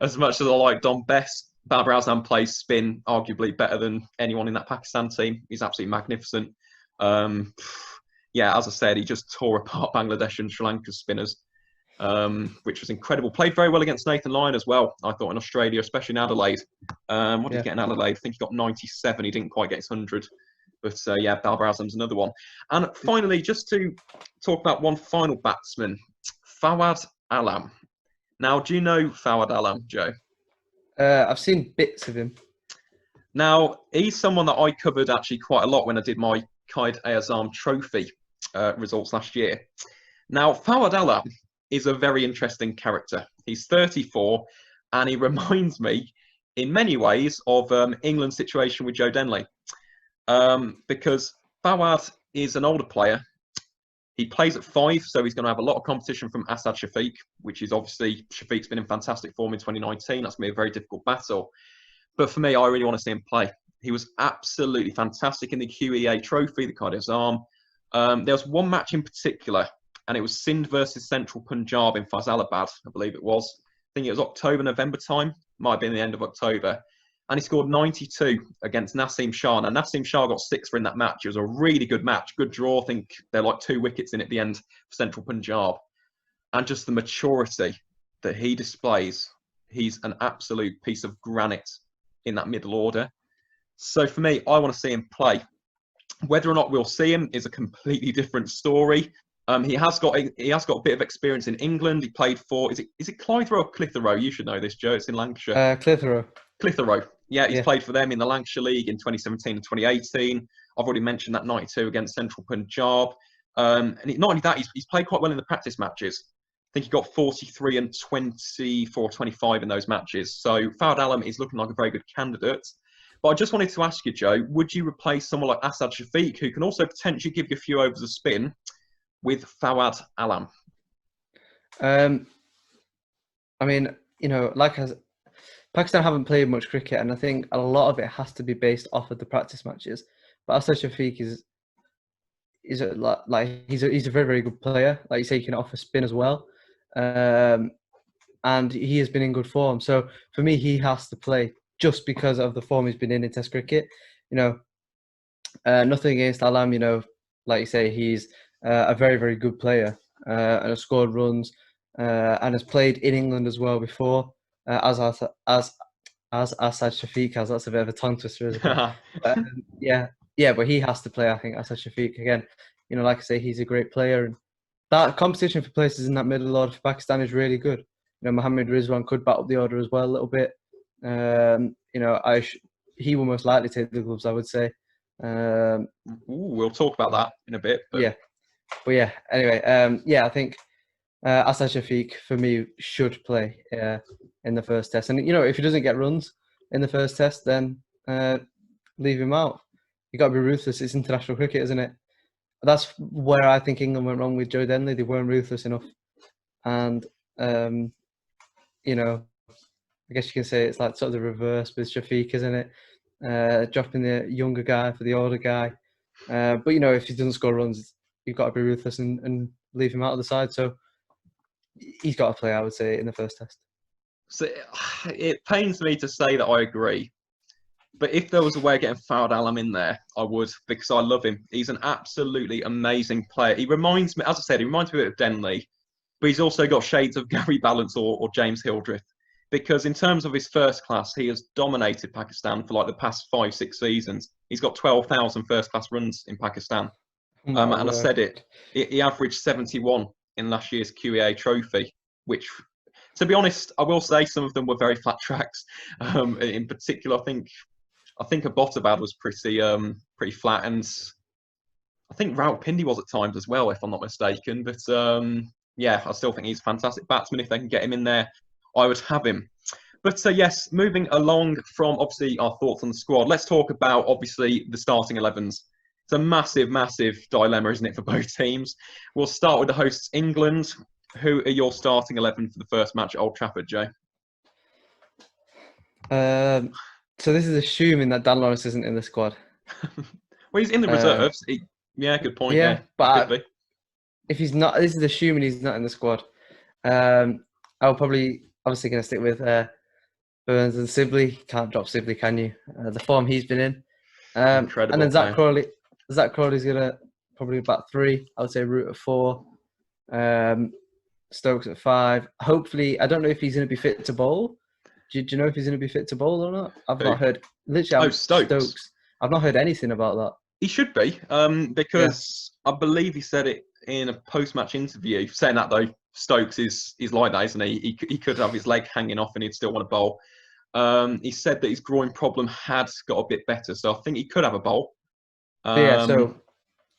A: As much as I like Don Best, Babar Azam plays spin arguably better than anyone in that Pakistan team. He's absolutely magnificent. Yeah, as I said, he just tore apart Bangladesh and Sri Lanka's spinners, which was incredible. Played very well against Nathan Lyon as well, I thought, in Australia, especially in Adelaide. What did he get in Adelaide? I think he got 97. He didn't quite get his 100. But yeah, Babar Azam's another one. And finally, just to talk about one final batsman, Fawad Alam. Now, do you know Fawad Alam, Joe?
B: I've seen bits of him.
A: Now, he's someone that I covered actually quite a lot when I did my Qaid-e-Azam Trophy results last year. Now, Fawad Alam is a very interesting character. He's 34, and he reminds me, in many ways, of England's situation with Joe Denley. Because Fawad is an older player. He plays at 5, so he's going to have a lot of competition from Asad Shafiq, which is obviously, Shafiq's been in fantastic form in 2019. That's going to be a very difficult battle. But for me, I really want to see him play. He was absolutely fantastic in the QEA Trophy, the Qaid-e-Azam. There was one match in particular, and it was Sindh versus Central Punjab in Faisalabad, I believe it was. I think it was October, November time. Might have been the end of October. And he scored 92 against Naseem Shah. Now, Naseem Shah got 6 for in that match. It was a really good match. Good draw. I think they're like 2 wickets in at the end for Central Punjab. And just the maturity that he displays. He's an absolute piece of granite in that middle order. So for me, I want to see him play. Whether or not we'll see him is a completely different story. He has got a bit of experience in England. He played for is it Clitheroe or Clitheroe? You should know this, Joe. It's in Lancashire.
B: Clitheroe.
A: Clitheroe. Yeah, he's played for them in the Lancashire League in 2017 and 2018. I've already mentioned that 92 against Central Punjab. And not only that, he's played quite well in the practice matches. I think he got 43 and 24, 25 in those matches. So Fawad Alam is looking like a very good candidate. But I just wanted to ask you, Joe, would you replace someone like Asad Shafiq, who can also potentially give you a few overs of spin, with Fawad Alam?
B: I mean, you know, Pakistan haven't played much cricket, and I think a lot of it has to be based off of the practice matches. But Asad Shafiq is he's a very, very good player. Like you say, he can offer spin as well, and he has been in good form. So for me, he has to play just because of the form he's been in Test cricket. You know, nothing against Alam. You know, like you say, he's a very, very good player and has scored runs and has played in England as well before. As Asad Shafiq has. That's a bit of a tongue twister, isn't it? Yeah, but he has to play, I think, Asad Shafiq again. You know, like I say, he's a great player, and that competition for places in that middle order for Pakistan is really good. You know, Mohammad Rizwan could bat up the order as well a little bit. You know, he will most likely take the gloves, I would say.
A: We'll talk about that in a bit.
B: But yeah. Anyway, I think Asad Shafiq for me should play in the first test, and you know, if he doesn't get runs in the first test, then leave him out. You got to be ruthless. It's international cricket, isn't it? That's where I think England went wrong with Joe Denley. They weren't ruthless enough, and you know, I guess you can say it's like sort of the reverse with Shafiq, isn't it? Dropping the younger guy for the older guy. But you know, if he doesn't score runs, you've got to be ruthless and leave him out of the side. So he's got to play, I would say, in the first test.
A: So it pains me to say that I agree. But if there was a way of getting Fawad Alam in there, I would, because I love him. He's an absolutely amazing player. He reminds me, as I said, he reminds me a bit of Denley, but he's also got shades of Gary Balance or James Hildreth. Because in terms of his first class, he has dominated Pakistan for like the past 5-6 seasons. He's got 12,000 first class runs in Pakistan. And I said it, he averaged 71 in last year's QEA Trophy, which, to be honest, I will say some of them were very flat tracks. In particular, I think Abbottabad was pretty flat, and I think Rawalpindi was at times as well, if I'm not mistaken. But yeah, I still think he's a fantastic batsman. If they can get him in there, I would have him. But yes, moving along from obviously our thoughts on the squad, let's talk about obviously the starting 11s. It's a massive, massive dilemma, isn't it, for both teams? We'll start with the hosts, England. Who are your starting 11 for the first match at Old Trafford, Joe?
B: So this is assuming that Dan Lawrence isn't in the squad.
A: Well, he's in the reserves. Yeah, good point. Yeah,
B: but if he's not, this is assuming he's not in the squad. I'll probably obviously going to stick with Burns and Sibley. Can't drop Sibley, can you? The form he's been in.
A: Incredible.
B: And then Zach Crawley. Zach Crawley's going to probably about 3. I would say Root at 4. Stokes at 5. Hopefully, I don't know if he's going to be fit to bowl. Do you know if he's going to be fit to bowl or not? I've not heard. Literally, Stokes. I've not heard anything about that.
A: He should be, because I believe he said it in a post-match interview. Saying that though, Stokes is like that, isn't he? He could have his leg hanging off and he'd still want to bowl. He said that his groin problem had got a bit better, so I think he could have a bowl.
B: So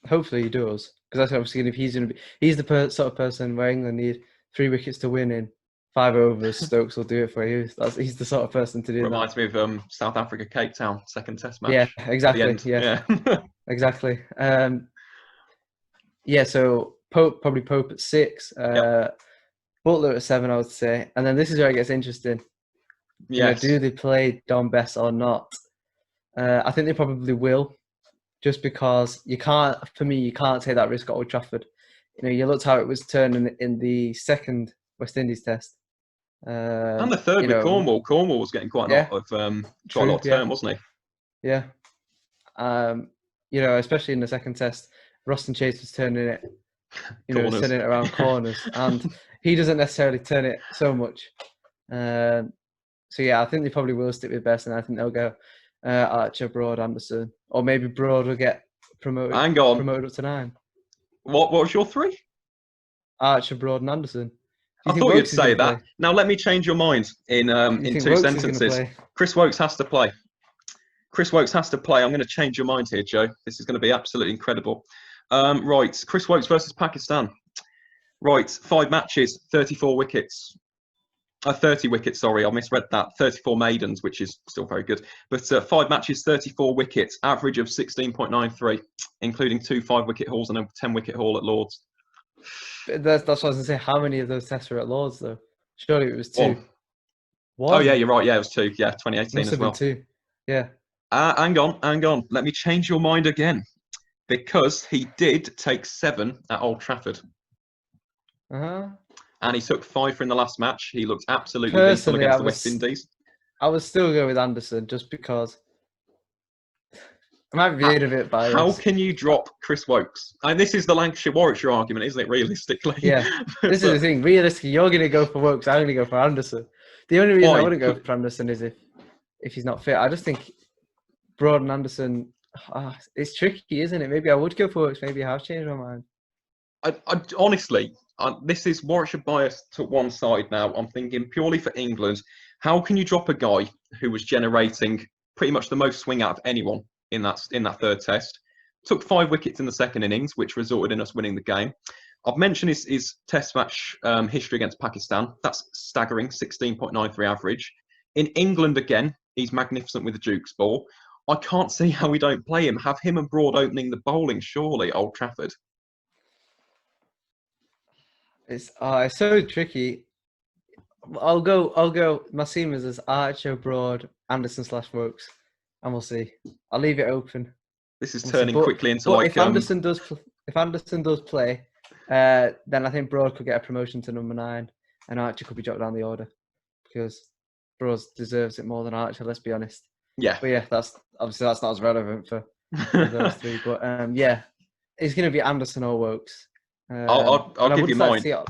B: hopefully he does, because that's obviously if he's going to be. He's the sort of person where England need 3 wickets to win in 5 overs. Stokes will do it for you. He's the sort of person to do that.
A: Reminds me of South Africa, Cape Town, second Test match.
B: Yeah, exactly. Yeah. Exactly. So probably Pope at 6. Butler at 7, I would say. And then this is where it gets interesting.
A: Yes.
B: Do they play Dom Bess or not? I think they probably will, just because you can't take that risk at Old Trafford. You looked how it was turning in the second West Indies test.
A: And the third with Cornwall. Cornwall was getting quite a lot of turn, wasn't he?
B: Yeah. Especially in the second test, Roston Chase was turning it, turning it around corners, and he doesn't necessarily turn it so much. I think they probably will stick with Best, and I think they'll go Archer, Broad, Anderson, or maybe Broad will get promoted. Promoted up to 9.
A: What was your 3?
B: Archer, Broad, and Anderson.
A: I thought you'd say that. Now let me change your mind in 2 sentences. Chris Woakes has to play. Chris Woakes has to play. I'm going to change your mind here, Joe. This is going to be absolutely incredible. Right, Chris Woakes versus Pakistan. Right, 5 matches, 34 wickets. 30 wickets, sorry, I misread that. 34 maidens, which is still very good. But 5 matches, 34 wickets, average of 16.93, including 2 5-wicket hauls and a 10-wicket haul at Lords.
B: That's what I was going to say. How many of those tests were at Lords, though? Surely it was 2.
A: 1. Oh, yeah, you're right. Yeah, it was 2. Yeah, 2018
B: Must
A: as well.
B: Must have been 2. Yeah.
A: Hang on. Let me change your mind again. Because he did take 7 at Old Trafford.
B: Uh-huh.
A: And he took 5 in the last match. He looked absolutely lethal against the West Indies.
B: I would still go with Anderson just because I might be a bit biased.
A: How can you drop Chris Woakes? And this is the Lancashire-Warwickshire argument, isn't it, realistically?
B: Yeah, this is the thing. Realistically, you're going to go for Woakes. I'm going to go for Anderson. The only reason I wouldn't go for Anderson is if he's not fit. I just think Broad and Anderson, it's tricky, isn't it? Maybe I would go for Woakes. Maybe I have changed my mind.
A: I honestly, this is Warwickshire bias to one side now. I'm thinking purely for England. How can you drop a guy who was generating pretty much the most swing out of anyone in that third test? Took 5 wickets in the second innings, which resulted in us winning the game. I've mentioned his test match history against Pakistan. That's staggering, 16.93 average. In England, again, he's magnificent with the Duke's ball. I can't see how we don't play him. Have him and Broad opening the bowling, surely, Old Trafford.
B: It's so tricky. I'll go. My team is as Archer, Broad, Anderson / Woakes, and we'll see. I'll leave it open.
A: This is turning quickly into like.
B: If Anderson does play, then I think Broad could get a promotion to number 9, and Archer could be dropped down the order because Broad deserves it more than Archer. Let's be honest.
A: Yeah.
B: But yeah, that's not as relevant for those 3. But yeah, it's going to be Anderson or Woakes.
A: I'll give you mine. Give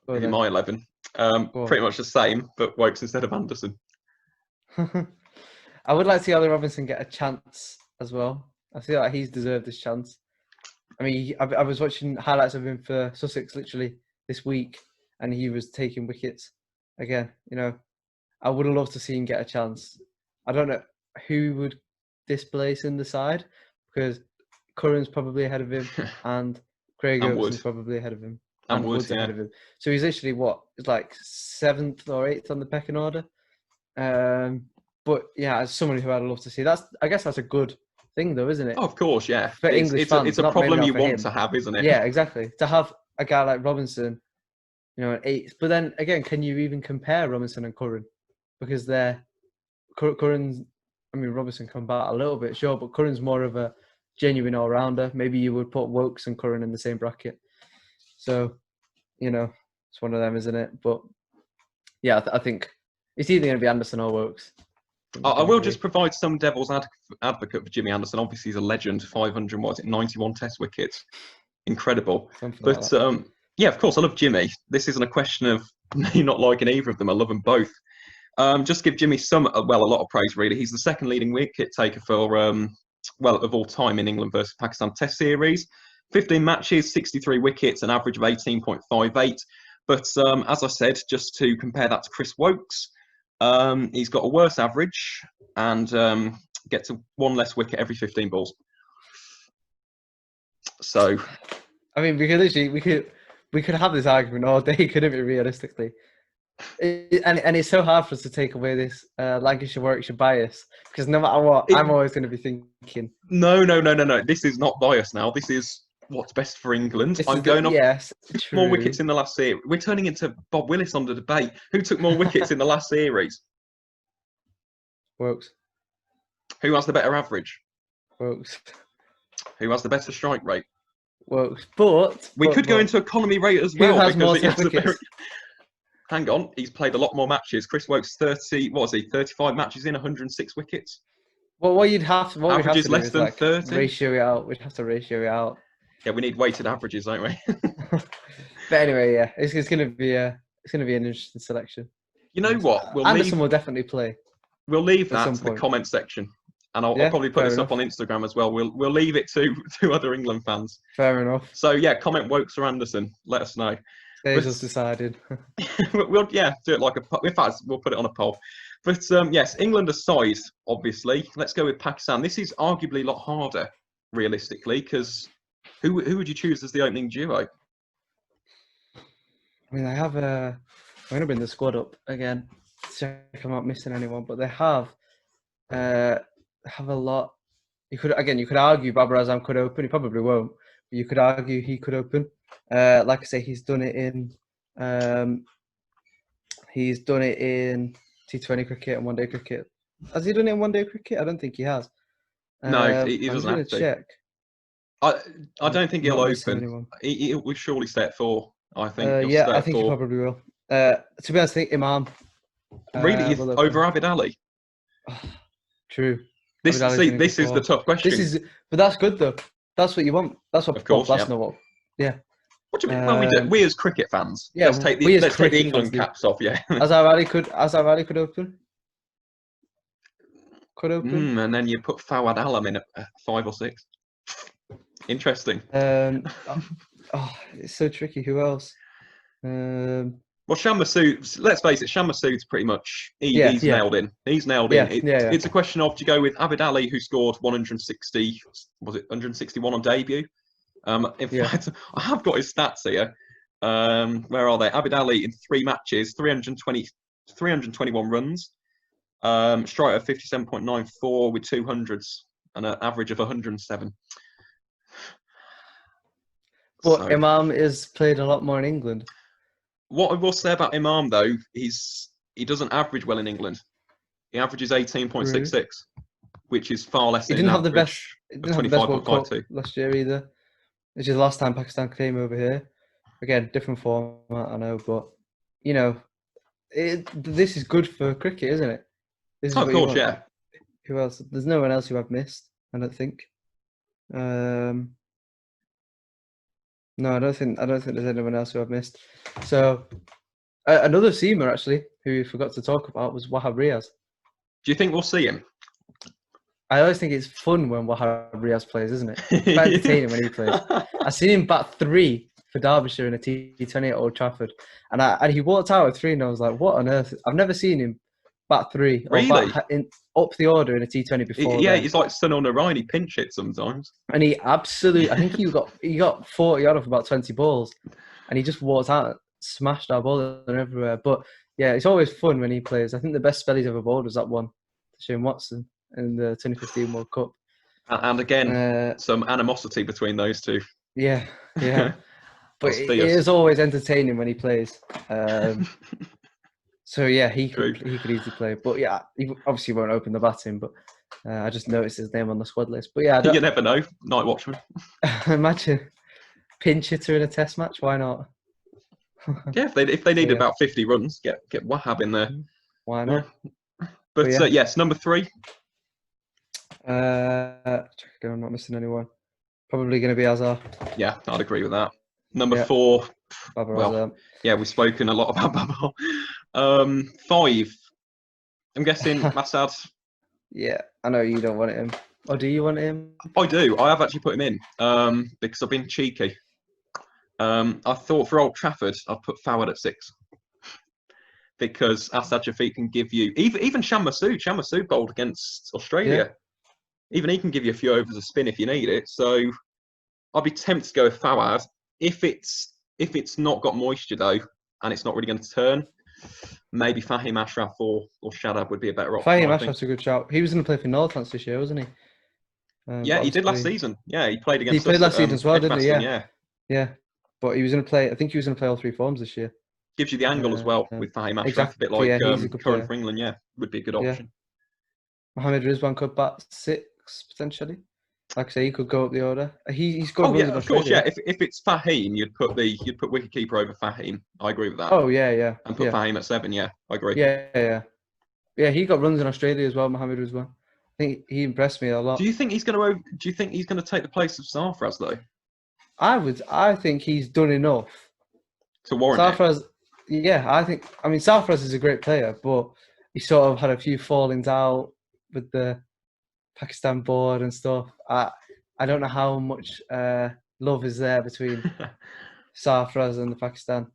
A: you my 11. Pretty much the same, but Woakes instead of Anderson.
B: I would like to see Ollie Robinson get a chance as well. I feel like he's deserved this chance. I mean, I was watching highlights of him for Sussex literally this week, and he was taking wickets again. I would have loved to see him get a chance. I don't know who would displace in the side because Curran's probably ahead of him, and Craig Oakes is probably ahead of him. And Wood's ahead of him. So he's literally it's like 7th or 8th on the pecking order. But yeah, as someone who I'd love to see, I guess that's a good thing, though, isn't it?
A: Oh, of course, yeah.
B: For English fans,
A: it's a
B: not, maybe
A: problem
B: not
A: you
B: for
A: want
B: him.
A: to have, isn't it?
B: Yeah, exactly. To have a guy like Robinson, you know, an 8th. But then again, can you even compare Robinson and Curran? Because Curran's, I mean, Robinson come back a little bit, sure, but Curran's more of a genuine all-rounder. Maybe you would put Wokes and Curran in the same bracket. So, you know, it's one of them, isn't it? But yeah, I think it's either going to be Anderson or Wokes.
A: I will just provide some devil's advocate for Jimmy Anderson. Obviously, he's a legend, 500, 91 test wickets. Incredible. But yeah, of course, I love Jimmy. This isn't a question of me not liking either of them. I love them both. Just give Jimmy a lot of praise, really. He's the second leading wicket taker for, of all time in England versus Pakistan Test Series. 15 matches, 63 wickets, an average of 18.58. But as I said, just to compare that to Chris Wokes, he's got a worse average and gets one less wicket every 15 balls. So,
B: I mean, we could have this argument all day, couldn't we? Realistically, and it's so hard for us to take away this Lancashire-Warwickshire bias, because no matter what, I'm always going to be thinking.
A: No. This is not bias now. This is what's best for England. I'm going off.
B: Yes,
A: more wickets in the last series. We're turning into Bob Willis on the debate. Who took more wickets in the last series?
B: Wokes.
A: Who has the better average?
B: Wokes.
A: Who has the better strike rate?
B: Wokes. But
A: we could go into economy rate as well.
B: Who has more wickets?
A: Hang on, he's played a lot more matches. Chris Wokes 35 matches in, 106 wickets.
B: Well, what you'd have to
A: averages
B: do
A: less
B: is
A: than 30.
B: Ratio it out. We'd have to ratio it out.
A: Yeah, we need weighted averages, don't we?
B: But anyway, yeah, it's going to be an interesting selection.
A: You know what?
B: Anderson will definitely play.
A: We'll leave that to the comment section, and I'll probably put this up on Instagram as well. We'll leave it to other England fans.
B: Fair enough.
A: So yeah, comment Wokes or Anderson. Let us know.
B: Stays us decided.
A: We'll do it like a. In fact, we'll put it on a poll. But yes, England aside, obviously, let's go with Pakistan. This is arguably a lot harder, realistically, because who would you choose as the opening duo?
B: I mean, I'm going to bring the squad up again. Check I'm not missing anyone, but they have a lot. You could argue Babar Azam could open. He probably won't, but you could argue he could open. Like I say, he's done it in T20 cricket and one-day cricket. Has he done it in one-day cricket? I don't think he has.
A: No, he doesn't have to.
B: Check.
A: I don't think he'll open. He will surely stay at 4. I think.
B: I think he probably will. To be honest, I think Imam.
A: Really, over Abid Ali.
B: True.
A: This is the tough question.
B: But that's good though. That's what you want. That's what.
A: Of course,
B: that's not what. Yeah.
A: What do you mean? Well, we as cricket fans.
B: Yeah,
A: let's take the England caps off. Yeah.
B: Azhar Ali could open. Could open.
A: And then you put Fawad Alam in at 5 or 6. Interesting.
B: It's so tricky. Who else?
A: Well, Shan Masood, let's face it, Shan Masood's pretty much, he's nailed in. He's nailed in. It's a question of, do you go with Abid Ali, who scored 161 on debut? In fact, I have got his stats here. Where are they? Abid Ali in 3 matches, 321 runs, strike of 57.94 with 200s and an average of 107.
B: But Imam is played a lot more in England.
A: What I will say about Imam, though, he doesn't average well in England. He averages 18.66, which is far less than
B: he didn't have the best
A: 25.52
B: last year either. Which is the last time Pakistan came over here. Again, different format, I know, but you know, this is good for cricket, isn't it? This is
A: of course, yeah.
B: Who else? There's no one else who I've missed, I don't think. No, I don't think there's anyone else who I've missed. So another seamer actually, who we forgot to talk about, was Wahab Riaz.
A: Do you think we'll see him?
B: I always think it's fun when Wahab Riaz plays, isn't it? It's entertaining when he plays. I've seen him bat 3 for Derbyshire in a T20 at Old Trafford, and he walked out with 3, and I was like, what on earth? I've never seen him bat 3
A: really?
B: Up the order in a T20 before.
A: He's like Sunil Narayan. He pinch hits sometimes.
B: And he absolutely, I think he got 40 odd of about 20 balls, and he just walked out, smashed our ball everywhere. But yeah, it's always fun when he plays. I think the best spell he's ever bowled was that one to Shane Watson in the 2015 World Cup.
A: And again, some animosity between those two.
B: Yeah, yeah. But it is always entertaining when he plays. So yeah, he could easily play. But yeah, he obviously won't open the batting. But I just noticed his name on the squad list. But yeah,
A: you never know. Night watchman.
B: Imagine pinch hitter in a test match. Why not?
A: Yeah, if they need about 50 runs, get Wahab in there.
B: Why not?
A: Yeah. But yes, number 3.
B: Check again, I'm not missing anyone. Probably going to be Azar.
A: Yeah, I'd agree with that. Number 4.
B: Babar
A: well,
B: Azar.
A: Yeah, we've spoken a lot about Babar. 5. I'm guessing Massad.
B: Yeah, I know you don't want him. Or do you want him?
A: I do. I have actually put him in because I've been cheeky. I thought for Old Trafford, I'd put Fawad at 6 because Asad Shafiq can give you even Shan Masood bowled against Australia. Yeah. Even he can give you a few overs of spin if you need it. So I'd be tempted to go with Fawad. If it's not got moisture though, and it's not really going to turn, maybe Fahim Ashraf or Shadab would be a better option.
B: Fahim Ashraf's a good shout. He was going to play for Northants this year, wasn't he?
A: Yeah, he did last season. Yeah, he played against.
B: He played last season as well, didn't he?
A: Yeah.
B: Yeah, but he was going to play. I think he was going to play all 3 forms this year.
A: Gives you the angle as well with Fahim Ashraf,
B: exactly.
A: a bit like Curran for England. Yeah, would be a good option.
B: Mohammed Rizwan could bat 6 potentially. Like I say, he could go up the order. He's got.
A: Oh yeah, of course. Yeah, if it's Fahim, you'd put wicketkeeper over Fahim. I agree with that.
B: Oh yeah.
A: And put Fahim at 7. Yeah, I agree.
B: Yeah. He got runs in Australia as well. Mohammed Rizwan. I think he impressed me a lot.
A: Do you think he's going to take the place of Sarfraz though?
B: I think he's done enough
A: to warrant
B: Sarfraz. Yeah, I mean, Sarfraz is a great player, but he sort of had a few fallings out with the Pakistan board and stuff. I don't know how much love is there between Sarfraz and the Pakistan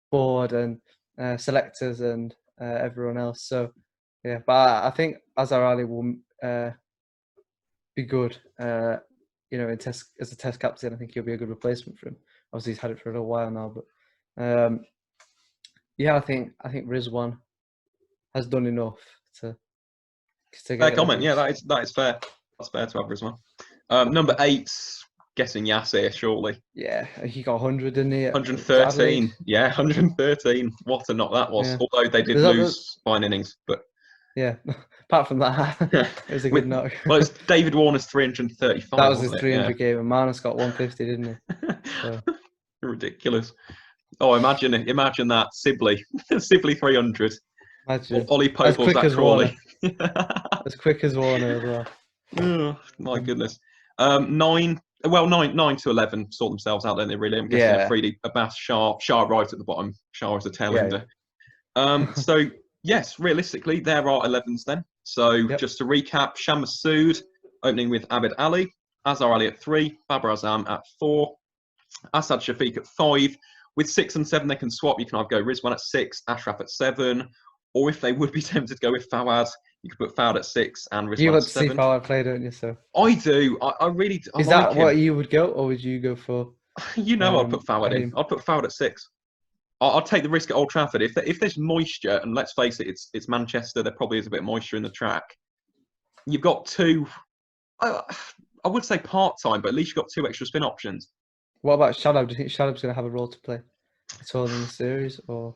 B: board and selectors and everyone else. So yeah, but I think Azhar Ali will be good. In test as a test captain, I think he'll be a good replacement for him. Obviously, he's had it for a little while now, but yeah, I think Rizwan has done enough to get
A: fair comment. Yeah, that is fair. That's fair to have Rizwan. Number 8, guessing Yasir, surely.
B: Yeah, he got 100, didn't he?
A: 113. Yeah, 113. What a knock that was. Yeah. Although they did lose by an innings, but
B: yeah. Apart from that, it was a good knock.
A: Well, it's David Warner's 335.
B: That was his 300 game, and Manus got 150, didn't he? So.
A: Ridiculous. Oh, imagine that Sibley 300.
B: Imagine.
A: Ollie Pope or Zach Crawley.
B: As quick as Warner as well.
A: Oh, my goodness. 9 to 11 sort themselves out. Then they really. I'm guessing Afridi, Abbas, Shah right at the bottom. Shah is a tail ender. So yes, realistically, there are 11s then. So just to recap: Shan Masood opening with Abid Ali, Azhar Ali at 3, Babar Azam at 4, Asad Shafiq at 5. With 6 and 7, they can swap. You can either go Rizwan at 6, Ashraf at 7, or if they would be tempted to go with Fawad, you could put Fawad at 6 and Rizwan at 7.
B: You want to see Fawad play, don't you? So
A: I do. I really do.
B: Is that what you would go, or would you go for?
A: I'd put Fawad in. I'd put Fawad at 6. I'd take the risk at Old Trafford. If there's moisture, and let's face it, it's Manchester. There probably is a bit of moisture in the track. You've got 2. I would say part-time, but at least you've got 2 extra spin options.
B: What about Shadab? Do you think Shadab's going to have a role to play at all in the series, or?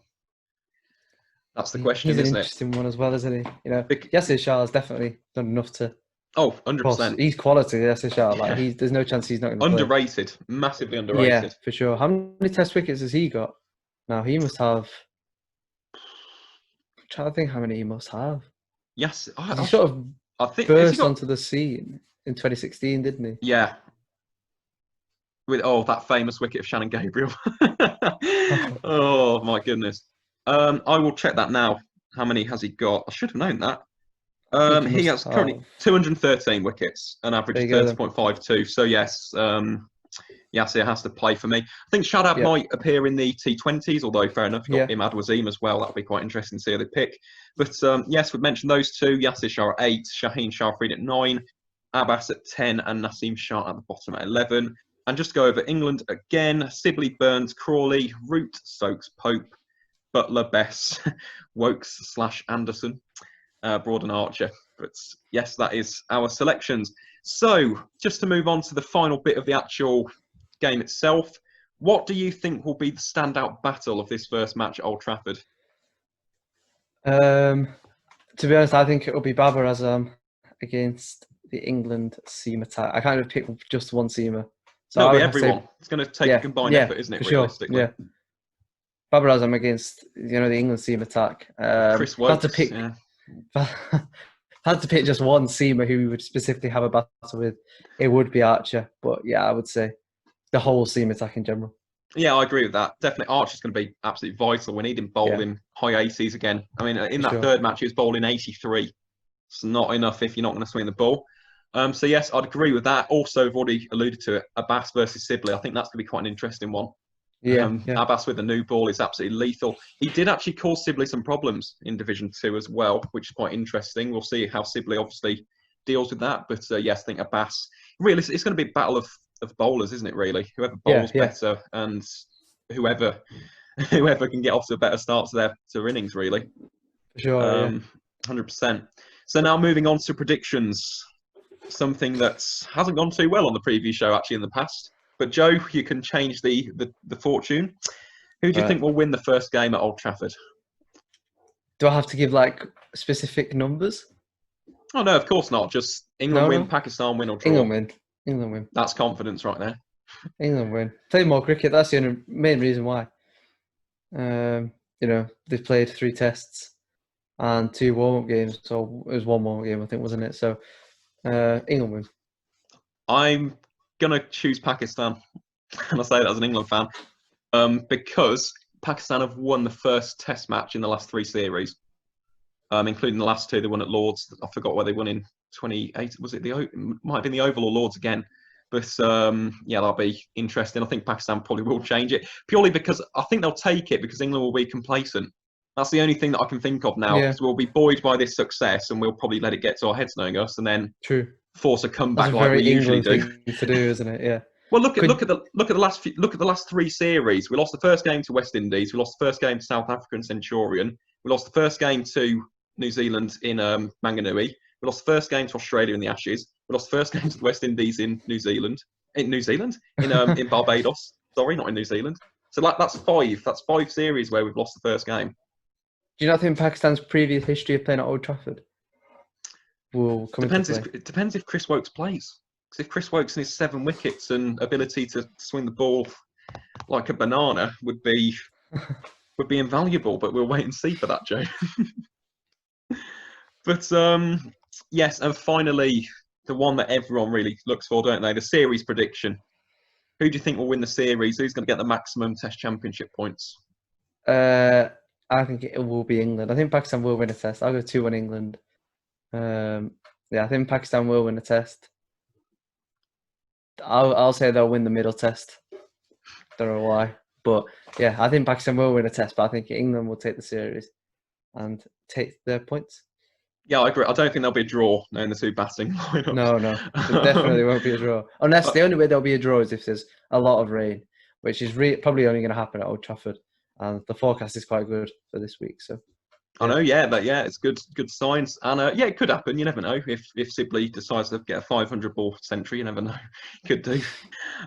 A: That's the question,
B: isn't it?
A: He's
B: an interesting one as well, isn't he? Yasir Shah has definitely done enough to.
A: Oh, 100%.
B: He's quality, Yasir Shah. There's no chance he's not going to play.
A: Underrated, massively underrated.
B: Yeah, for sure. How many Test wickets has he got? Now he must have. I'm trying to think how many he must have.
A: Yes,
B: he sort of burst onto the scene in 2016, didn't he?
A: Yeah. With that famous wicket of Shannon Gabriel. Oh my goodness. I will check that now. How many has he got? I should have known that. He has currently 213 wickets, an average of 30.52. So yes, Yasir has to play for me. I think Shadab might appear in the T20s, although fair enough, got Imad Wasim as well. That'll be quite interesting to see how they pick. But yes, we've mentioned those 2. Yasir Shah at 8, Shaheen Shafreed at 9, Abbas at 10, and Naseem Shah at the bottom at 11. And just go over England again: Sibley, Burns, Crawley, Root, Stokes, Pope, Butler, Bess, Wokes / Anderson, Broad and Archer. But yes, that is our selections. So just to move on to the final bit of the actual game itself, what do you think will be the standout battle of this first match at Old Trafford?
B: To be honest, I think it will be Babar Azam against the England seam attack. I kind of pick just one seamer. So
A: It'll
B: I
A: be
B: would have
A: everyone.
B: To say,
A: it's going to take a combined effort, isn't it,
B: for
A: realistically?
B: Sure. Yeah. Babar Azam against, the England seam attack.
A: Chris Wokes,
B: had to pick, had to pick just one seamer who we would specifically have a battle with. It would be Archer. But yeah, I would say the whole seam attack in general.
A: Yeah, I agree with that. Definitely, Archer's going to be absolutely vital. We need him bowling high 80s again. I mean, in that third match, he was bowling 83. It's not enough if you're not going to swing the ball. So yes, I'd agree with that. Also, I've already alluded to it, Abbas versus Sibley. I think that's going to be quite an interesting one. Abbas with the new ball is absolutely lethal. He did actually cause Sibley some problems in Division 2 as well, which is quite interesting. We'll see how Sibley obviously deals with that. But yes, I think Abbas, really, it's going to be a battle of bowlers, isn't it, really? Whoever bowls better and whoever can get off to a better start to their innings, really.
B: Sure,
A: 100%. So now moving on to predictions. Something that hasn't gone too well on the preview show, actually, in the past. But Joe, you can change the fortune. Who do you think will win the first game at Old Trafford?
B: Do I have to give specific numbers?
A: Oh no, of course not. Just England win, Pakistan win, or draw.
B: England win.
A: That's confidence right there.
B: England win. Play more cricket. That's the main reason why. They've played 3 tests and 2 warm-up games. So it was 1 warm-up game, I think, wasn't it? So England win.
A: I'm gonna choose Pakistan, and I say that as an England fan, because Pakistan have won the first Test match in the last 3 series, including the last 2 they won at Lords. I forgot where they won in 28. Was it it might have been the Oval or Lords again? But that'll be interesting. I think Pakistan probably will change it purely because I think they'll take it because England will be complacent. That's the only thing that I can think of now. Because we'll be buoyed by this success and we'll probably let it get to our heads knowing us, and then force a comeback like we usually do.
B: Thing to do, isn't it? Yeah.
A: Well, look at the last 3 series. We lost the first game to West Indies. We lost the first game to South Africa and Centurion. We lost the first game to New Zealand in Manganui. We lost the first game to Australia in the Ashes. We lost the first game to the West Indies in New Zealand. In Barbados. Sorry, not in New Zealand. So that's 5. That's 5 series where we've lost the first game.
B: Do you not think Pakistan's previous history of playing at Old Trafford will come into play?
A: It depends if Chris Wokes plays. Because if Chris Wokes and his 7 wickets and ability to swing the ball like a banana would be invaluable. But we'll wait and see for that, Joe. But yes, and finally, the one that everyone really looks for, don't they? The series prediction. Who do you think will win the series? Who's going to get the maximum Test Championship points?
B: I think it will be England. I think Pakistan will win a test. I'll go 2-1 England. I think Pakistan will win a test. I'll say they'll win the middle test. Don't know why. But yeah, I think Pakistan will win a test, but I think England will take the series and take their points.
A: Yeah, I agree. I don't think there'll be a draw knowing the 2 batting lineups.
B: No. There definitely won't be a draw. Unless the only way there'll be a draw is if there's a lot of rain, which is probably only going to happen at Old Trafford. And the forecast is quite good for this week. So
A: I know, it's good signs. And it could happen. You never know. If Sibley decides to get a 500 ball century, you never know. Could do.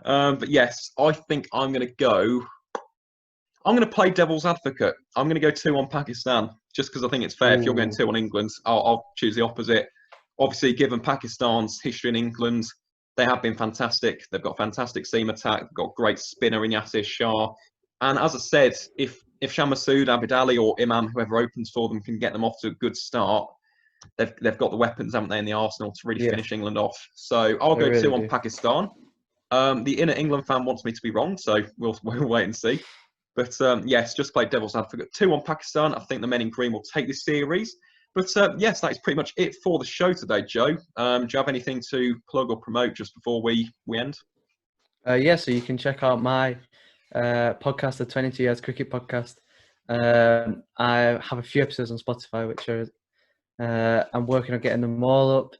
A: But yes, I think I'm going to play devil's advocate. I'm going to go 2 on Pakistan, just because I think it's fair. If you're going 2 on England, I'll choose the opposite. Obviously, given Pakistan's history in England, they have been fantastic. They've got fantastic seam attack. They've got great spinner in Yasir Shah. And as I said, if Shah Massood, Abid Ali or Imam, whoever opens for them, can get them off to a good start, they've got the weapons, haven't they, in the arsenal to really finish England off. So I'll go 2 on Pakistan. The inner England fan wants me to be wrong, so we'll wait and see. But yes, just play devil's advocate. 2 on Pakistan. I think the men in green will take this series. But yes, that is pretty much it for the show today, Joe. Do you have anything to plug or promote just before we end?
B: So you can check out my podcast, the 22 Years Cricket Podcast. I have a few episodes on Spotify, which are I'm working on getting them all up.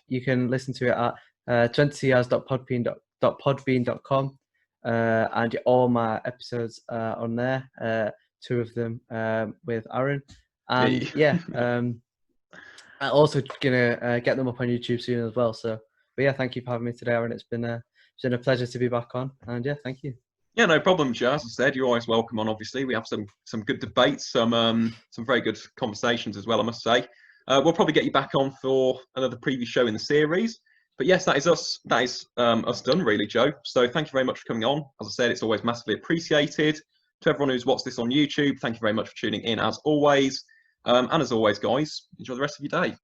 B: You can listen to it at 20years.podbean.com. And all my episodes are on there, 2 of them with Aaron. And also gonna get them up on YouTube soon as well. So, but yeah, thank you for having me today, Aaron. It's been a pleasure to be back on, and yeah, thank you.
A: Yeah, no problem, Joe. As I said, you're always welcome on. Obviously, we have some good debates, some very good conversations as well, I must say. We'll probably get you back on for another preview show in the series. But yes, that is us. That is us done, really, Joe. So thank you very much for coming on. As I said, it's always massively appreciated. To everyone who's watched this on YouTube, thank you very much for tuning in, as always. And as always, guys, enjoy the rest of your day.